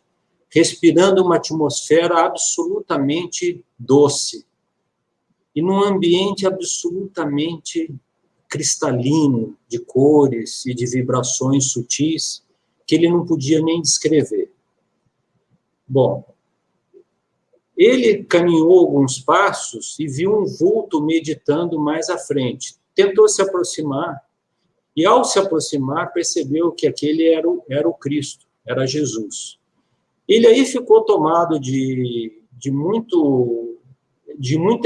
respirando uma atmosfera absolutamente doce, e num ambiente absolutamente cristalino, de cores e de vibrações sutis, que ele não podia nem descrever. Bom, ele caminhou alguns passos e viu um vulto meditando mais à frente. Tentou se aproximar, e ao se aproximar, percebeu que aquele era o Cristo, era Jesus. Ele aí ficou tomado de muita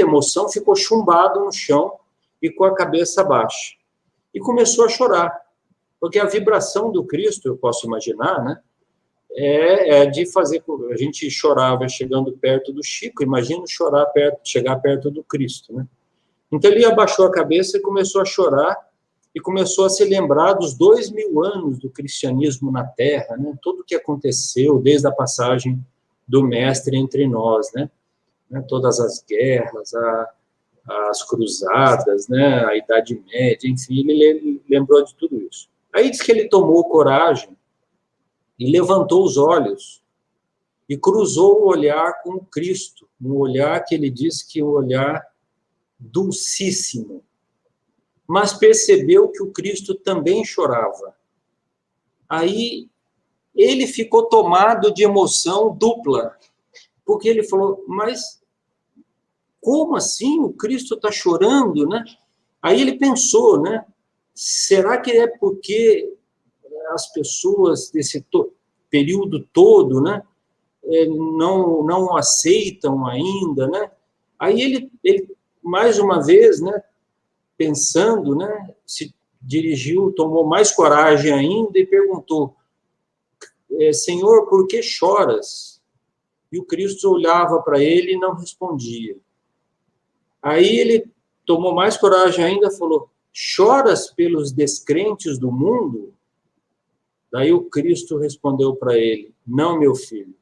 emoção, ficou chumbado no chão e com a cabeça baixa. E começou a chorar, porque a vibração do Cristo, eu posso imaginar, né, é de fazer... A gente chorava chegando perto do Chico, imagina chegar perto do Cristo, né? Então ele abaixou a cabeça e começou a chorar, e começou a se lembrar dos 2000 anos do cristianismo na Terra, né? Tudo o que aconteceu desde a passagem do Mestre entre nós, né? Todas as guerras, as cruzadas, né? A Idade Média, enfim, ele lembrou de tudo isso. Aí diz que ele tomou coragem e levantou os olhos e cruzou o olhar com o Cristo, um olhar que ele disse que é um olhar dulcíssimo, mas percebeu que o Cristo também chorava. Aí ele ficou tomado de emoção dupla, porque ele falou, mas como assim o Cristo está chorando, né? Aí ele pensou, né? Será que é porque as pessoas desse período todo, né, não aceitam ainda, né? Aí ele mais uma vez, né, pensando, né, se dirigiu, tomou mais coragem ainda e perguntou, Senhor, por que choras? E o Cristo olhava para ele e não respondia. Aí ele tomou mais coragem ainda e falou, choras pelos descrentes do mundo? Daí o Cristo respondeu para ele, não, meu filho,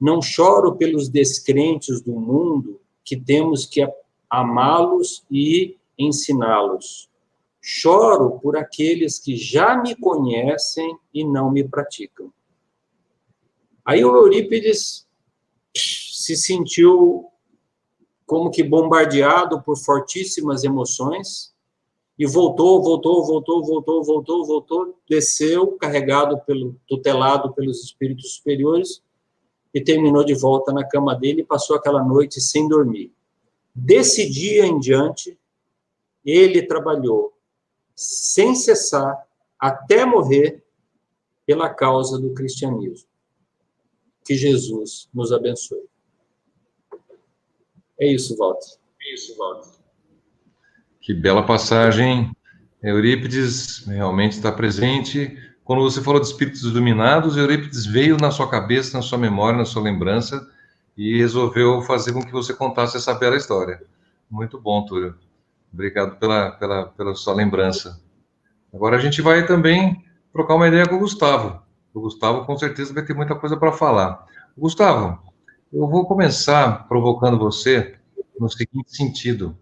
não choro pelos descrentes do mundo, que temos que amá-los e ensiná-los. Choro por aqueles que já me conhecem e não me praticam. Aí o Eurípides se sentiu como que bombardeado por fortíssimas emoções e voltou, desceu, tutelado pelos espíritos superiores, e terminou de volta na cama dele e passou aquela noite sem dormir. Desse dia em diante, ele trabalhou sem cessar até morrer pela causa do cristianismo. Que Jesus nos abençoe. É isso, Walter. Que bela passagem. Eurípides realmente está presente. Quando você falou de espíritos iluminados, Eurípides veio na sua cabeça, na sua memória, na sua lembrança, e resolveu fazer com que você contasse essa bela história. Muito bom, Túlio. Obrigado pela sua lembrança. Agora a gente vai também trocar uma ideia com o Gustavo. O Gustavo, com certeza, vai ter muita coisa para falar. Gustavo, eu vou começar provocando você no seguinte sentido.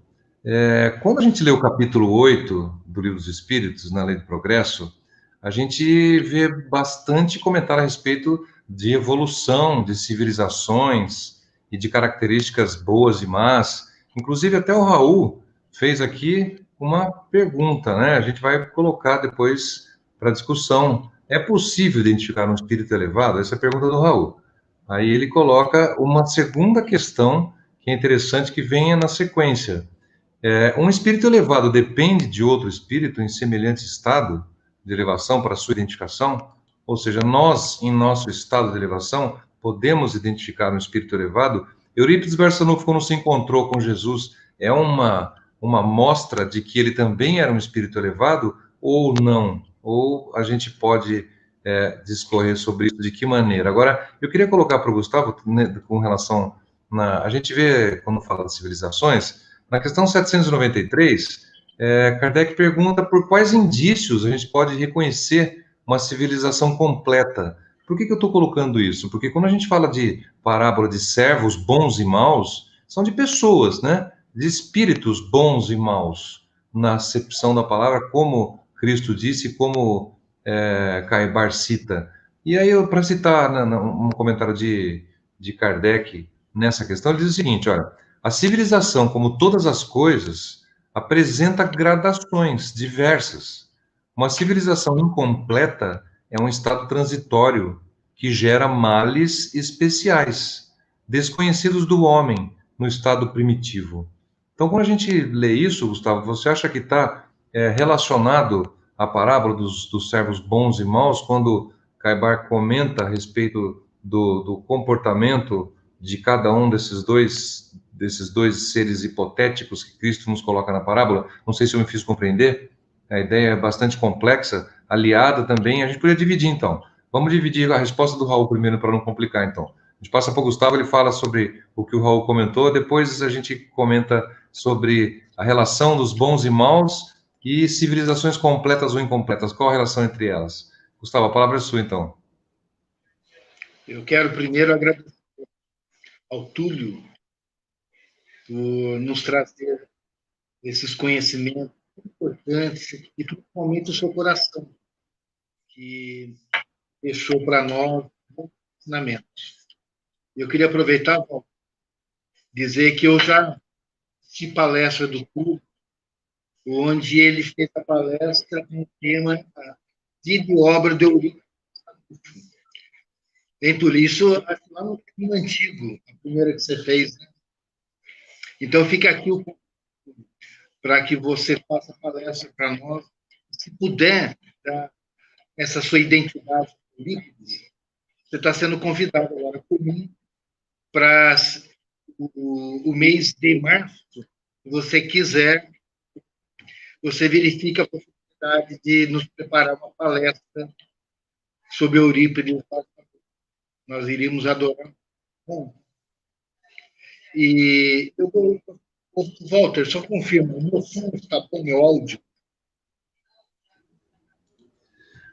Quando a gente lê o capítulo 8 do Livro dos Espíritos, na Lei do Progresso, a gente vê bastante comentário a respeito de evolução de civilizações e de características boas e más. Inclusive, até o Raul fez aqui uma pergunta, né? A gente vai colocar depois para discussão. É possível identificar um espírito elevado? Essa é a pergunta do Raul. Aí ele coloca uma segunda questão que é interessante que venha na sequência. Um espírito elevado depende de outro espírito em semelhante estado de elevação para sua identificação? Ou seja, nós, em nosso estado de elevação, podemos identificar um espírito elevado? Eurípides Barçanufo, quando se encontrou com Jesus, é uma mostra de que ele também era um espírito elevado ou não? Ou a gente pode discorrer sobre isso de que maneira? Agora, eu queria colocar para o Gustavo, né, com relação a gente vê, quando fala de civilizações, na questão 793, Kardec pergunta por quais indícios a gente pode reconhecer uma civilização completa. Por que eu estou colocando isso? Porque quando a gente fala de parábola de servos bons e maus, são de pessoas, né? De espíritos bons e maus, na acepção da palavra, como Cristo disse, como Caibar cita. E aí, para citar um comentário de Kardec nessa questão, ele diz o seguinte, olha, a civilização, como todas as coisas, apresenta gradações diversas. Uma civilização incompleta é um estado transitório que gera males especiais, desconhecidos do homem no estado primitivo. Então, quando a gente lê isso, Gustavo, você acha que está relacionado à parábola dos servos bons e maus, quando Caibar comenta a respeito do comportamento de cada um desses dois seres hipotéticos que Cristo nos coloca na parábola? Não sei se eu me fiz compreender. A ideia é bastante complexa, aliada também. A gente poderia dividir, então. Vamos dividir a resposta do Raul primeiro, para não complicar, então. A gente passa para o Gustavo, ele fala sobre o que o Raul comentou, depois a gente comenta sobre a relação dos bons e maus e civilizações completas ou incompletas. Qual a relação entre elas? Gustavo, a palavra é sua, então. Eu quero primeiro agradecer ao Túlio por nos trazer esses conhecimentos importantes e principalmente o seu coração, que deixou para nós bons ensinamentos. Eu queria aproveitar para dizer que eu já assisti palestra do Túlio, onde ele fez a palestra com o tema Vida e Obra de Eurípides. Túlio, isso lá no filme antigo, a primeira que você fez, né? Então fica aqui para que você faça a palestra para nós. Se puder dar essa sua identidade líquida, você está sendo convidado agora por mim para o mês de março, se você quiser, você verifica a possibilidade de nos preparar uma palestra sobre Eurípides. Nós iríamos adorar. Bom, e eu vou, Walter, só confirma, o meu som está bom, meu áudio?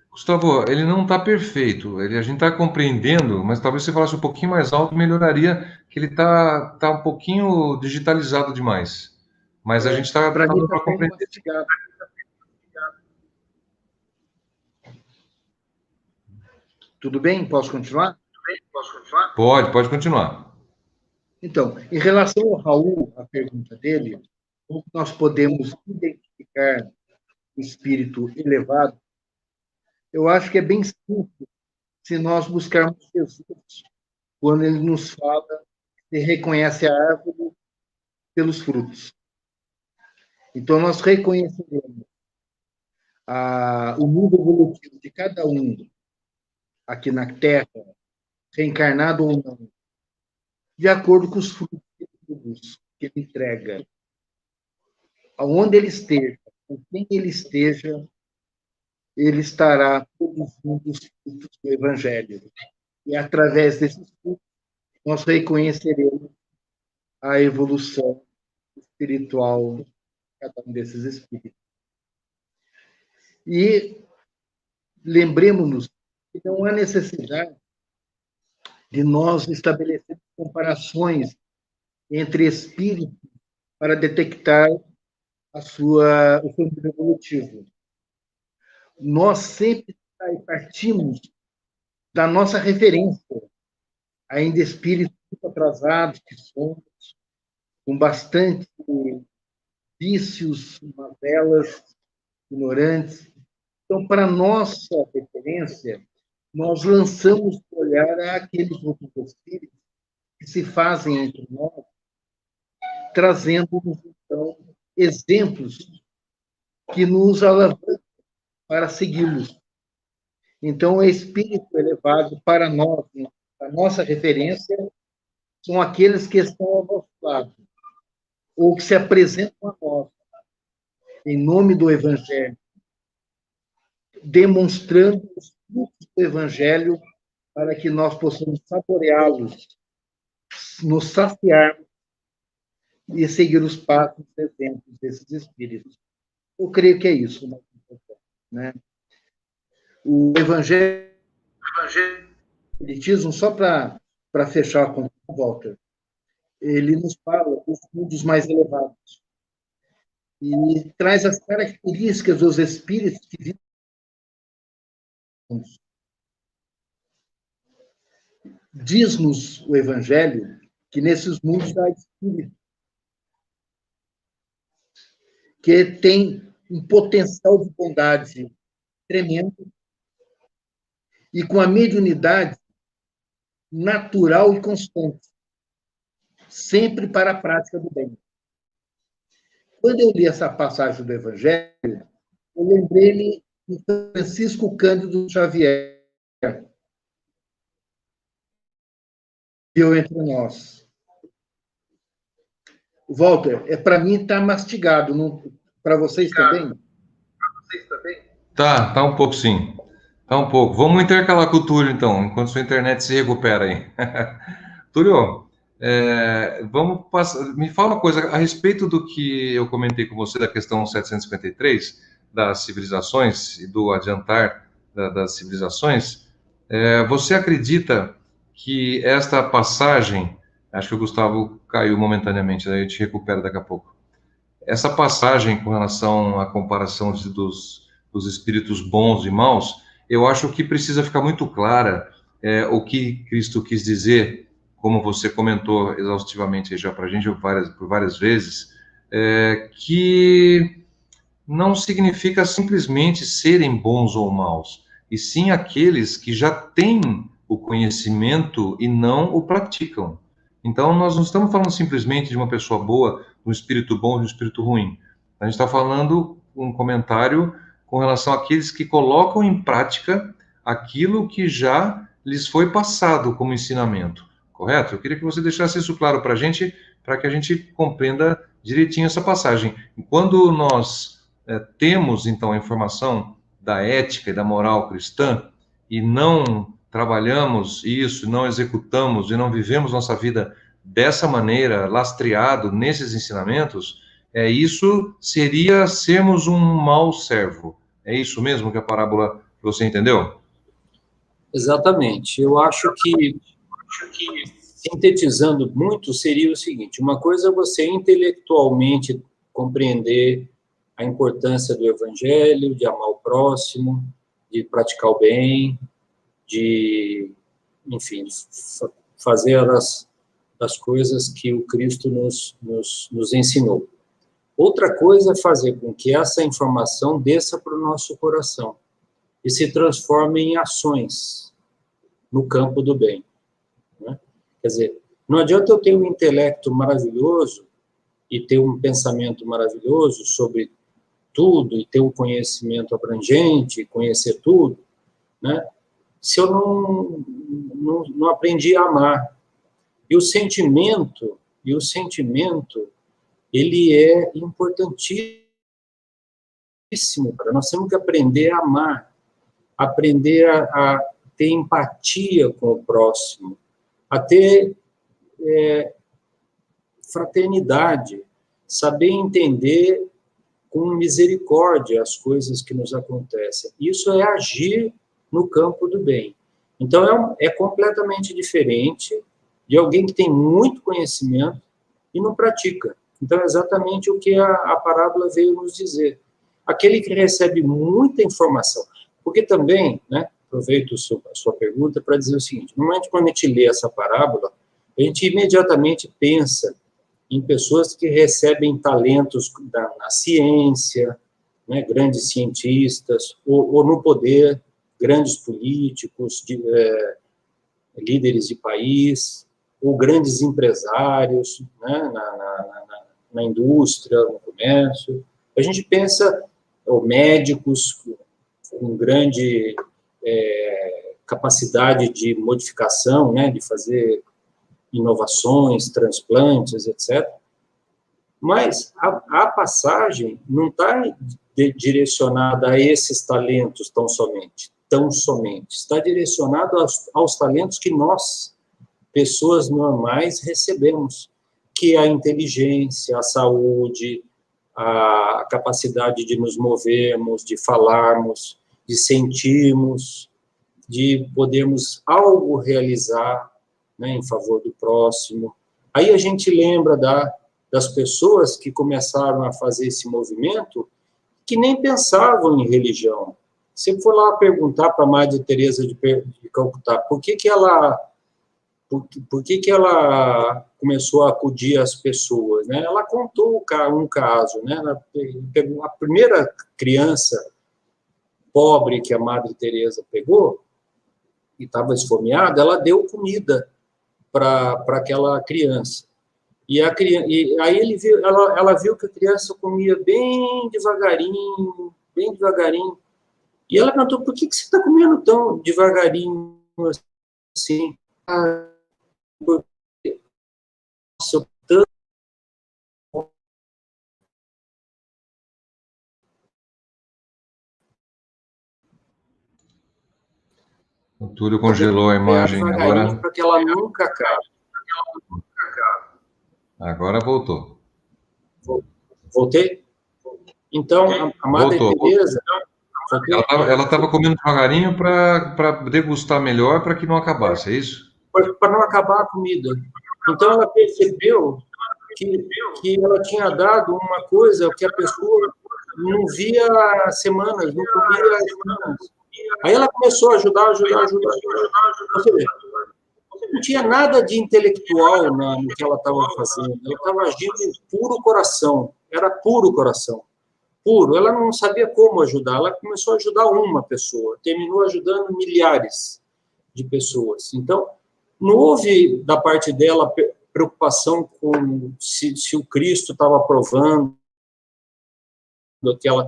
Gustavo, ele não está perfeito. A gente está compreendendo, mas talvez você falasse um pouquinho mais alto, melhoraria, que ele tá um pouquinho digitalizado demais. Mas a gente está Para mim dando está para bem compreender. mastigado. Tudo bem? Posso continuar? Pode continuar. Então, em relação ao Raul, a pergunta dele, como nós podemos identificar o espírito elevado? Eu acho que é bem simples se nós buscarmos Jesus, quando ele nos fala que reconhece a árvore pelos frutos. Então, nós reconheceremos o nível evolutivo de cada um aqui na Terra, reencarnado ou não, de acordo com os frutos que ele entrega. Aonde ele esteja, com quem ele esteja, ele estará produzindo os frutos do Evangelho. E através desses frutos, nós reconheceremos a evolução espiritual de cada um desses espíritos. E lembremos-nos que não há necessidade de nós estabelecer comparações entre espíritos para detectar o seu nível evolutivo. Nós sempre partimos da nossa referência, ainda espíritos muito atrasados que somos, com bastante vícios, mazelas, ignorantes. Então, para nossa referência, nós lançamos o olhar àqueles outros espíritos que se fazem entre nós, trazendo-nos, então, exemplos que nos alavancam para segui-los. Então, o espírito elevado para nós, a nossa referência, são aqueles que estão ao nosso lado, ou que se apresentam a nós, em nome do Evangelho, demonstrando os frutos do Evangelho para que nós possamos saboreá-los, nos saciar e seguir os passos e exemplos desses espíritos. Eu creio que é isso, né? O Evangelho, o Espiritismo, só para fechar com a volta, ele nos fala dos mundos mais elevados e traz as características dos espíritos que vivem. Diz-nos o Evangelho que nesses mundos há espíritos que tem um potencial de bondade tremendo e com a mediunidade natural e constante, sempre para a prática do bem. Quando eu li essa passagem do Evangelho, eu lembrei-me de Francisco Cândido Xavier, que viveu entre nós. Walter, para mim está mastigado, para vocês também? Tá um pouco sim. Tá um pouco. Vamos intercalar com o Túlio, então, enquanto sua internet se recupera aí. Túlio, me fala uma coisa a respeito do que eu comentei com você da questão 753, das civilizações e do adiantar das civilizações. Você acredita que esta passagem, acho que o Gustavo caiu momentaneamente, daí eu te recupero daqui a pouco. Essa passagem com relação à comparação dos espíritos bons e maus, eu acho que precisa ficar muito clara o que Cristo quis dizer, como você comentou exaustivamente já para a gente por várias vezes, que não significa simplesmente serem bons ou maus, e sim aqueles que já têm o conhecimento e não o praticam. Então, nós não estamos falando simplesmente de uma pessoa boa, de um espírito bom, de um espírito ruim. A gente está falando um comentário com relação àqueles que colocam em prática aquilo que já lhes foi passado como ensinamento, correto? Eu queria que você deixasse isso claro para que a gente compreenda direitinho essa passagem. E quando nós temos, então, a informação da ética e da moral cristã e não trabalhamos isso, não executamos e não vivemos nossa vida dessa maneira, lastreado nesses ensinamentos, isso seria sermos um mau servo. É isso mesmo que a parábola você entendeu? Exatamente. Eu acho que, sintetizando muito, seria o seguinte: uma coisa é você intelectualmente compreender a importância do Evangelho, de amar o próximo, de praticar o bem, de, enfim, fazer as coisas que o Cristo nos ensinou. Outra coisa é fazer com que essa informação desça para o nosso coração e se transforme em ações no campo do bem, né? Quer dizer, não adianta eu ter um intelecto maravilhoso e ter um pensamento maravilhoso sobre tudo e ter um conhecimento abrangente, conhecer tudo, né? Se eu não aprendi a amar. E o sentimento, ele é importantíssimo. Nós temos que aprender a amar, aprender a ter empatia com o próximo, a ter fraternidade, saber entender com misericórdia as coisas que nos acontecem. Isso é agir no campo do bem. Então, é completamente diferente de alguém que tem muito conhecimento e não pratica. Então, é exatamente o que a parábola veio nos dizer. Aquele que recebe muita informação. Porque também, né, aproveito a sua pergunta para dizer o seguinte: normalmente, quando a gente lê essa parábola, a gente imediatamente pensa em pessoas que recebem talentos na ciência, né, grandes cientistas, ou no poder, grandes políticos, líderes de país, ou grandes empresários, né, na indústria, no comércio. A gente pensa, ou médicos com grande capacidade de modificação, né, de fazer inovações, transplantes, etc. Mas a passagem não está direcionada a esses talentos tão somente. Está direcionado aos talentos que nós, pessoas normais, recebemos, que é a inteligência, a saúde, a capacidade de nos movermos, de falarmos, de sentirmos, de podermos algo realizar, né, em favor do próximo. Aí a gente lembra das pessoas que começaram a fazer esse movimento, que nem pensavam em religião. Você for lá perguntar para a Madre Teresa de Calcutá por que ela começou a acudir às pessoas, né? Ela contou um caso, né? A primeira criança pobre que a Madre Teresa pegou, e estava esfomeada, ela deu comida para aquela criança. E aí ela viu que a criança comia bem devagarinho, e ela perguntou, por que você está comendo tão devagarinho assim? Porque, nossa, tanto... O Túlio congelou a imagem agora. Para que ela nunca acabe. Agora voltou. Voltei? Então, a Madre Teresa... Ela estava comendo devagarinho para degustar melhor, para que não acabasse, é isso? Para não acabar a comida. Então, ela percebeu que ela tinha dado uma coisa que a pessoa não via há semanas, não comia há semanas. Aí ela começou a ajudar. Você vê, não tinha nada de intelectual no que ela estava fazendo. Ela estava agindo em puro coração. Era puro coração. Puro. Ela não sabia como ajudar. Ela começou a ajudar uma pessoa. Terminou ajudando milhares de pessoas. Então, não houve, da parte dela, preocupação com se o Cristo estava aprovando,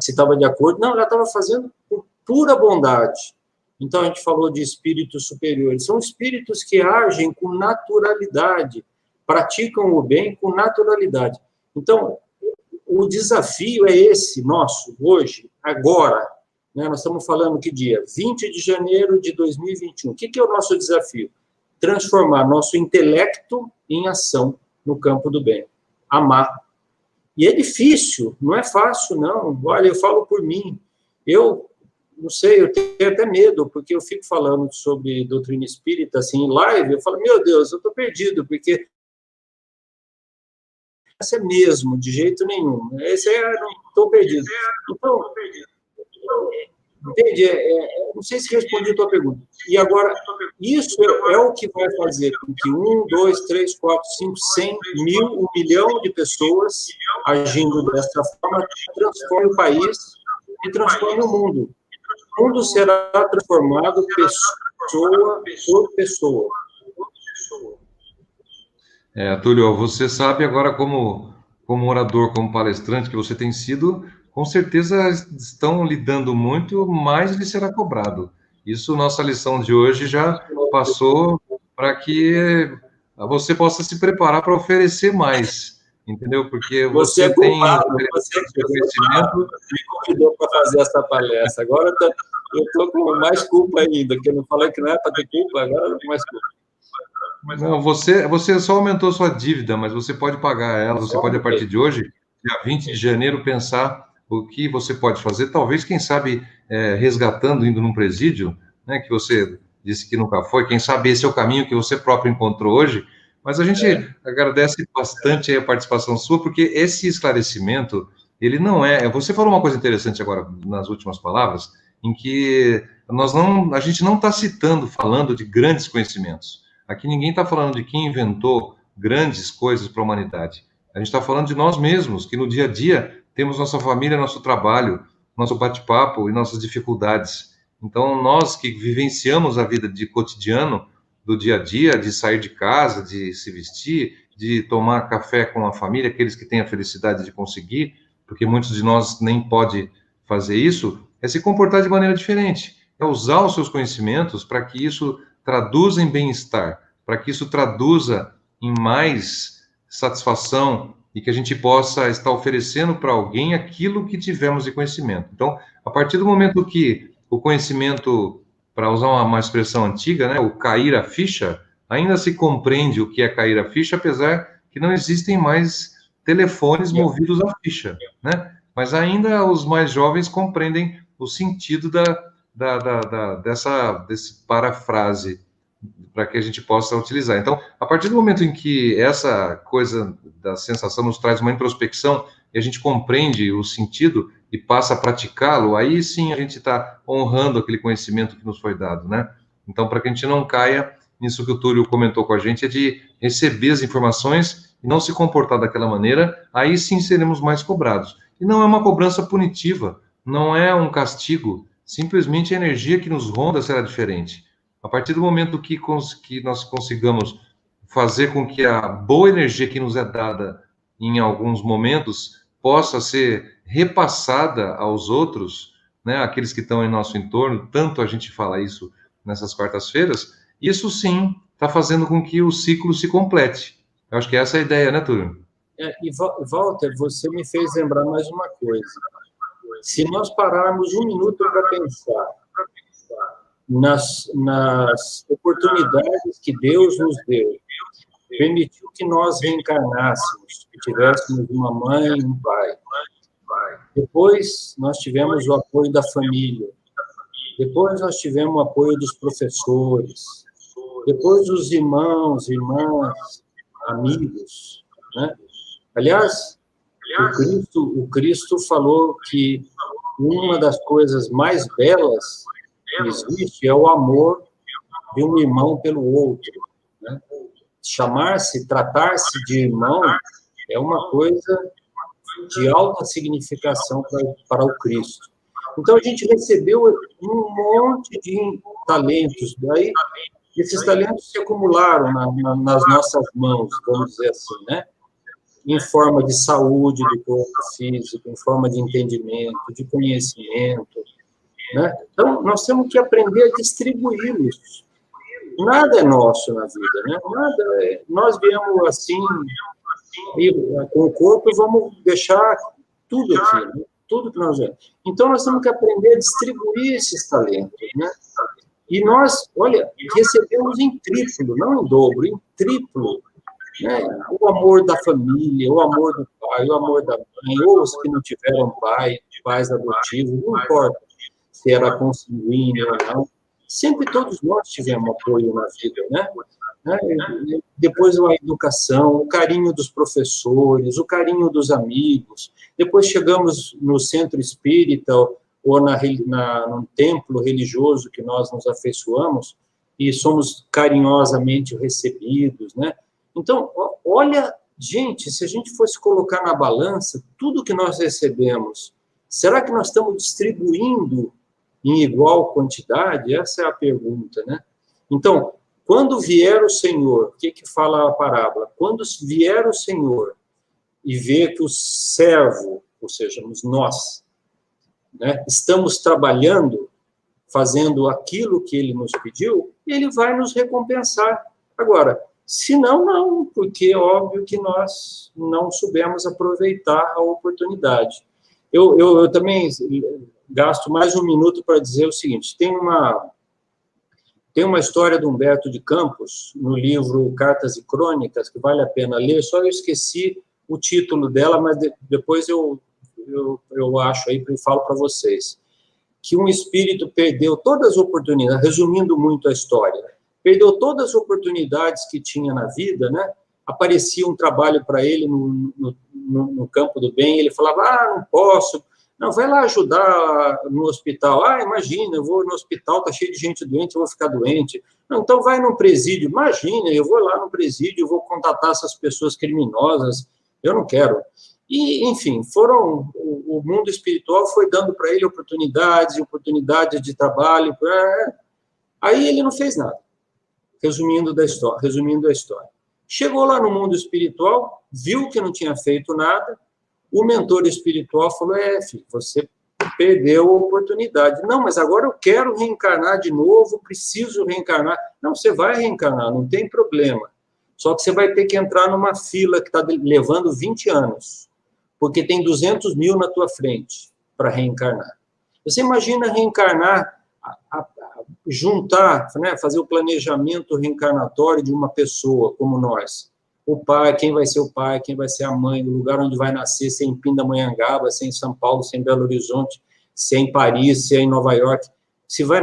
se estava de acordo. Não, ela estava fazendo por pura bondade. Então, a gente falou de espíritos superiores. São espíritos que agem com naturalidade, praticam o bem com naturalidade. Então, o desafio é esse nosso, hoje, agora. Né? Nós estamos falando que dia? 20 de janeiro de 2021. O que é o nosso desafio? Transformar nosso intelecto em ação no campo do bem. Amar. E é difícil, não é fácil, não. Olha, eu falo por mim. Eu não sei, eu tenho até medo, porque eu fico falando sobre doutrina espírita, assim, em live, eu falo, meu Deus, eu estou perdido, porque essa é mesmo, de jeito nenhum. Esse não estou perdido. Então, entende? Não sei se respondi a tua pergunta. E agora, isso é o que vai fazer com que 1, 2, 3, 4, 5, 100, 1000, 1 milhão de pessoas agindo dessa forma transforme o país e transforme o mundo. O mundo será transformado pessoa por pessoa. Túlio, você sabe agora como orador, como palestrante que você tem sido, com certeza estão lidando muito, mais lhe será cobrado. Isso, nossa lição de hoje já passou para que você possa se preparar para oferecer mais, entendeu? Porque você tem conhecimento. Me convidou para fazer essa palestra. Agora eu estou com mais culpa ainda, porque eu não falei que não é para ter culpa, agora eu tenho mais culpa. Não, você só aumentou sua dívida, mas você pode pagar ela, você pode, a partir de hoje, dia 20 de janeiro, pensar o que você pode fazer, talvez, quem sabe, resgatando, indo num presídio, né, que você disse que nunca foi, quem sabe esse é o caminho que você próprio encontrou hoje, mas a gente agradece bastante a participação sua, porque esse esclarecimento, ele não você falou uma coisa interessante agora, nas últimas palavras, em que a gente não está falando de grandes conhecimentos. Aqui ninguém está falando de quem inventou grandes coisas para a humanidade. A gente está falando de nós mesmos, que no dia a dia temos nossa família, nosso trabalho, nosso bate-papo e nossas dificuldades. Então, nós que vivenciamos a vida de cotidiano, do dia a dia, de sair de casa, de se vestir, de tomar café com a família, aqueles que têm a felicidade de conseguir, porque muitos de nós nem pode fazer isso, é se comportar de maneira diferente, é usar os seus conhecimentos para que isso traduza em bem-estar, para que isso traduza em mais satisfação e que a gente possa estar oferecendo para alguém aquilo que tivemos de conhecimento. Então, a partir do momento que o conhecimento, para usar uma expressão antiga, né, o cair a ficha, ainda se compreende o que é cair a ficha, apesar que não existem mais telefones movidos a ficha, né? Mas ainda os mais jovens compreendem o sentido desse parafrase para que a gente possa utilizar. Então, a partir do momento em que essa coisa da sensação nos traz uma introspecção e a gente compreende o sentido e passa a praticá-lo, aí sim a gente está honrando aquele conhecimento que nos foi dado, né? Então, para que a gente não caia nisso que o Túlio comentou com a gente, é de receber as informações e não se comportar daquela maneira, aí sim seremos mais cobrados. E não é uma cobrança punitiva, não é um castigo, simplesmente a energia que nos ronda será diferente. A partir do momento que nós consigamos fazer com que a boa energia que nos é dada em alguns momentos possa ser repassada aos outros, né, aqueles que estão em nosso entorno, tanto a gente fala isso nessas quartas-feiras, isso sim está fazendo com que o ciclo se complete. Eu acho que essa é a ideia, né, Túlio? E, Walter, você me fez lembrar mais uma coisa. Se nós pararmos um minuto para pensar nas oportunidades que Deus nos deu, permitiu que nós reencarnássemos, que tivéssemos uma mãe e um pai. Depois, nós tivemos o apoio da família. Depois, nós tivemos o apoio dos professores. Depois, dos irmãos, irmãs, amigos, né? Aliás, o Cristo falou que uma das coisas mais belas que existe é o amor de um irmão pelo outro, né? Tratar-se de irmão é uma coisa de alta significação para o Cristo. Então, a gente recebeu um monte de talentos, daí esses talentos se acumularam nas nossas mãos, vamos dizer assim, né? Em forma de saúde do corpo físico, em forma de entendimento, de conhecimento, né? Então, nós temos que aprender a distribuí-los. Nada é nosso na vida, né? Nós viemos assim, com o corpo, e vamos deixar tudo aqui, né? Tudo que nós vemos. Então, nós temos que aprender a distribuir esses talentos, né? E nós, olha, recebemos em triplo, não em dobro, em triplo, né? O amor da família, o amor do pai, o amor da mãe, ou os que não tiveram pais adotivos, não importa se era consanguíneo ou não, sempre todos nós tivemos apoio na vida, né? Depois a educação, o carinho dos professores, o carinho dos amigos, depois chegamos no centro espírita ou num templo religioso que nós nos afeiçoamos e somos carinhosamente recebidos, né? Então, olha, gente, se a gente fosse colocar na balança tudo que nós recebemos, será que nós estamos distribuindo em igual quantidade? Essa é a pergunta, né? Então, quando vier o Senhor, o que fala a parábola? Quando vier o Senhor e ver que o servo, ou seja, nós, né, estamos trabalhando, fazendo aquilo que ele nos pediu, ele vai nos recompensar. Agora, se não, porque é óbvio que nós não soubemos aproveitar a oportunidade. Eu também gasto mais um minuto para dizer o seguinte: tem uma história de Humberto de Campos, no livro Cartas e Crônicas, que vale a pena ler, só eu esqueci o título dela, mas depois eu acho aí e falo para vocês, que um espírito perdeu todas as oportunidades, resumindo muito a história, perdeu todas as oportunidades que tinha na vida, né? Aparecia um trabalho para ele no campo do bem, ele falava, não posso, não, vai lá ajudar no hospital, imagina, eu vou no hospital, tá cheio de gente doente, eu vou ficar doente, não, então vai num presídio, imagina, eu vou lá no presídio, eu vou contatar essas pessoas criminosas, Eu não quero. E, enfim, o mundo espiritual foi dando para ele oportunidades de trabalho. Aí ele não fez nada. Resumindo a história. Chegou lá no mundo espiritual, viu que não tinha feito nada, o mentor espiritual falou, filho, você perdeu a oportunidade. Não, mas agora eu quero reencarnar de novo, preciso reencarnar. Não, você vai reencarnar, não tem problema. Só que você vai ter que entrar numa fila que está levando 20 anos, porque tem 200 mil na tua frente para reencarnar. Você imagina reencarnar, juntar, né, fazer o planejamento reencarnatório de uma pessoa como nós. O pai, quem vai ser o pai, quem vai ser a mãe, o lugar onde vai nascer, se é em Pindamonhangaba, se é em São Paulo, se é em Belo Horizonte, se é em Paris, se é em Nova York, se vai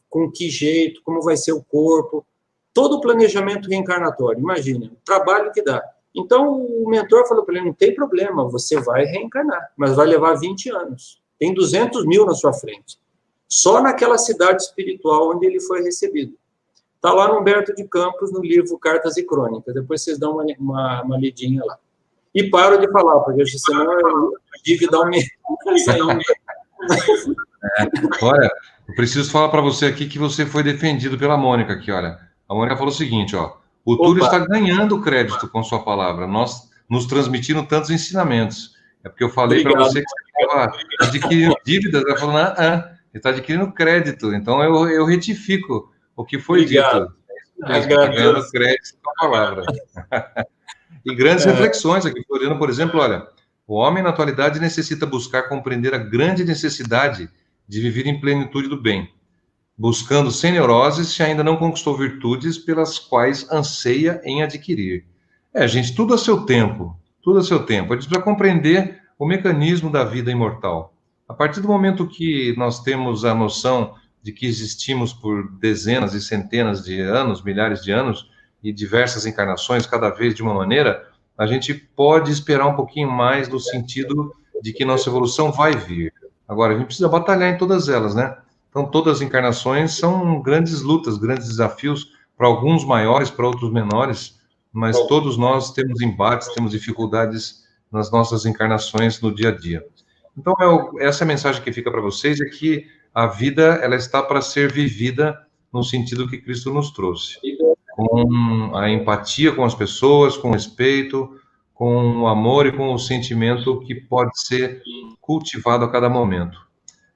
com que jeito, como vai ser o corpo, todo o planejamento reencarnatório, imagina, o trabalho que dá. Então, o mentor falou para ele, não tem problema, você vai reencarnar, mas vai levar 20 anos. Tem 200 mil na sua frente. Só naquela cidade espiritual onde ele foi recebido. Está lá no Humberto de Campos, no livro Cartas e Crônicas. Depois vocês dão uma lidinha lá. E paro de falar, porque senão a dívida aumenta. Olha, eu preciso falar para você aqui que você foi defendido pela Mônica aqui, olha. A Mônica falou o seguinte, ó. O Túlio está ganhando crédito com sua palavra. Nós nos transmitindo tantos ensinamentos. É porque eu falei para você que você estava adquirindo dívidas. Ela falou, ele está adquirindo crédito. Então eu retifico o que foi dito. Está ganhando crédito com a palavra. E grandes reflexões aqui. Floriano, por exemplo, olha, o homem na atualidade necessita buscar compreender a grande necessidade de viver em plenitude do bem, buscando sem neuroses se ainda não conquistou virtudes pelas quais anseia em adquirir. Gente, tudo a seu tempo, tudo a seu tempo. A gente precisa compreender o mecanismo da vida imortal. A partir do momento que nós temos a noção de que existimos por dezenas e centenas de anos, milhares de anos, e diversas encarnações, cada vez de uma maneira, a gente pode esperar um pouquinho mais no sentido de que nossa evolução vai vir. Agora, a gente precisa batalhar em todas elas, né? Então, todas as encarnações são grandes lutas, grandes desafios, para alguns maiores, para outros menores, mas todos nós temos embates, temos dificuldades nas nossas encarnações no dia a dia. Então, essa mensagem que fica para vocês é que a vida, ela está para ser vivida no sentido que Cristo nos trouxe, com a empatia com as pessoas, com o respeito, com o amor e com o sentimento que pode ser cultivado a cada momento.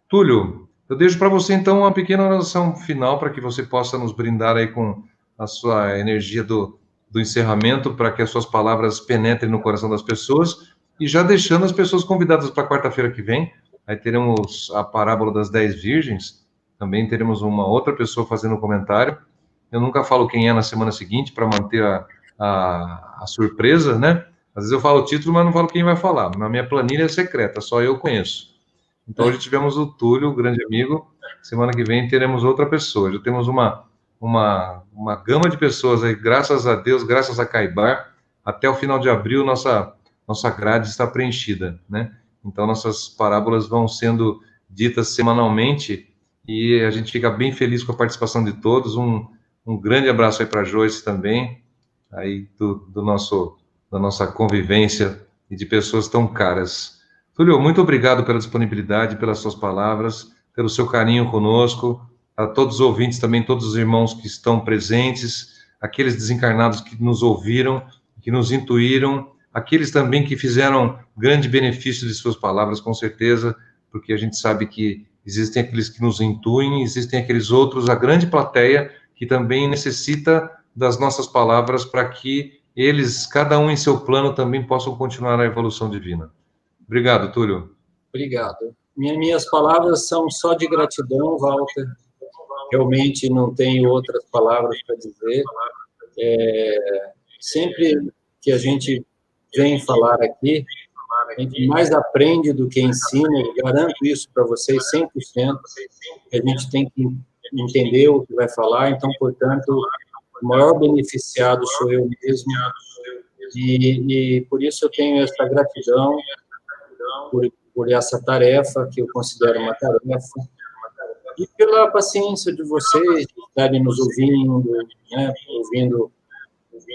Túlio, eu deixo para você, então, uma pequena oração final para que você possa nos brindar aí com a sua energia do encerramento, para que as suas palavras penetrem no coração das pessoas, e já deixando as pessoas convidadas para quarta-feira que vem. Aí teremos a parábola das 10 virgens, também teremos uma outra pessoa fazendo um comentário. Eu nunca falo quem é na semana seguinte, para manter a surpresa, né? Às vezes eu falo o título, mas não falo quem vai falar. Na minha planilha é secreta, só eu conheço. Então, hoje tivemos o Túlio, o grande amigo. Semana que vem teremos outra pessoa. Já temos uma gama de pessoas aí, graças a Deus, graças a Caibar. Até o final de abril, nossa grade está preenchida, né? Então, nossas parábolas vão sendo ditas semanalmente e a gente fica bem feliz com a participação de todos. Um grande abraço aí para a Joyce também, aí da nossa convivência e de pessoas tão caras. Túlio, muito obrigado pela disponibilidade, pelas suas palavras, pelo seu carinho conosco, a todos os ouvintes também, todos os irmãos que estão presentes, aqueles desencarnados que nos ouviram, que nos intuíram, aqueles também que fizeram grande benefício de suas palavras, com certeza, porque a gente sabe que existem aqueles que nos intuem, existem aqueles outros, a grande plateia, que também necessita das nossas palavras para que eles, cada um em seu plano, também possam continuar a evolução divina. Obrigado, Túlio. Obrigado. Minhas palavras são só de gratidão, Walter. Realmente não tenho outras palavras para dizer. Sempre que a gente vem falar aqui, a gente mais aprende do que ensina, eu garanto isso para vocês 100%, que a gente tem que entender o que vai falar, então, portanto, o maior beneficiado sou eu mesmo, e por isso eu tenho essa gratidão por essa tarefa, que eu considero uma tarefa, e pela paciência de vocês, de estarem nos ouvindo, né, ouvindo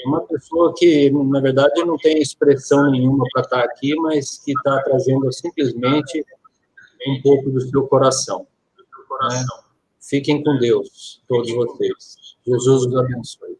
Uma pessoa que, na verdade, não tem expressão nenhuma para estar aqui, mas que está trazendo simplesmente um pouco do seu coração. Né? Fiquem com Deus, todos vocês. Jesus os abençoe.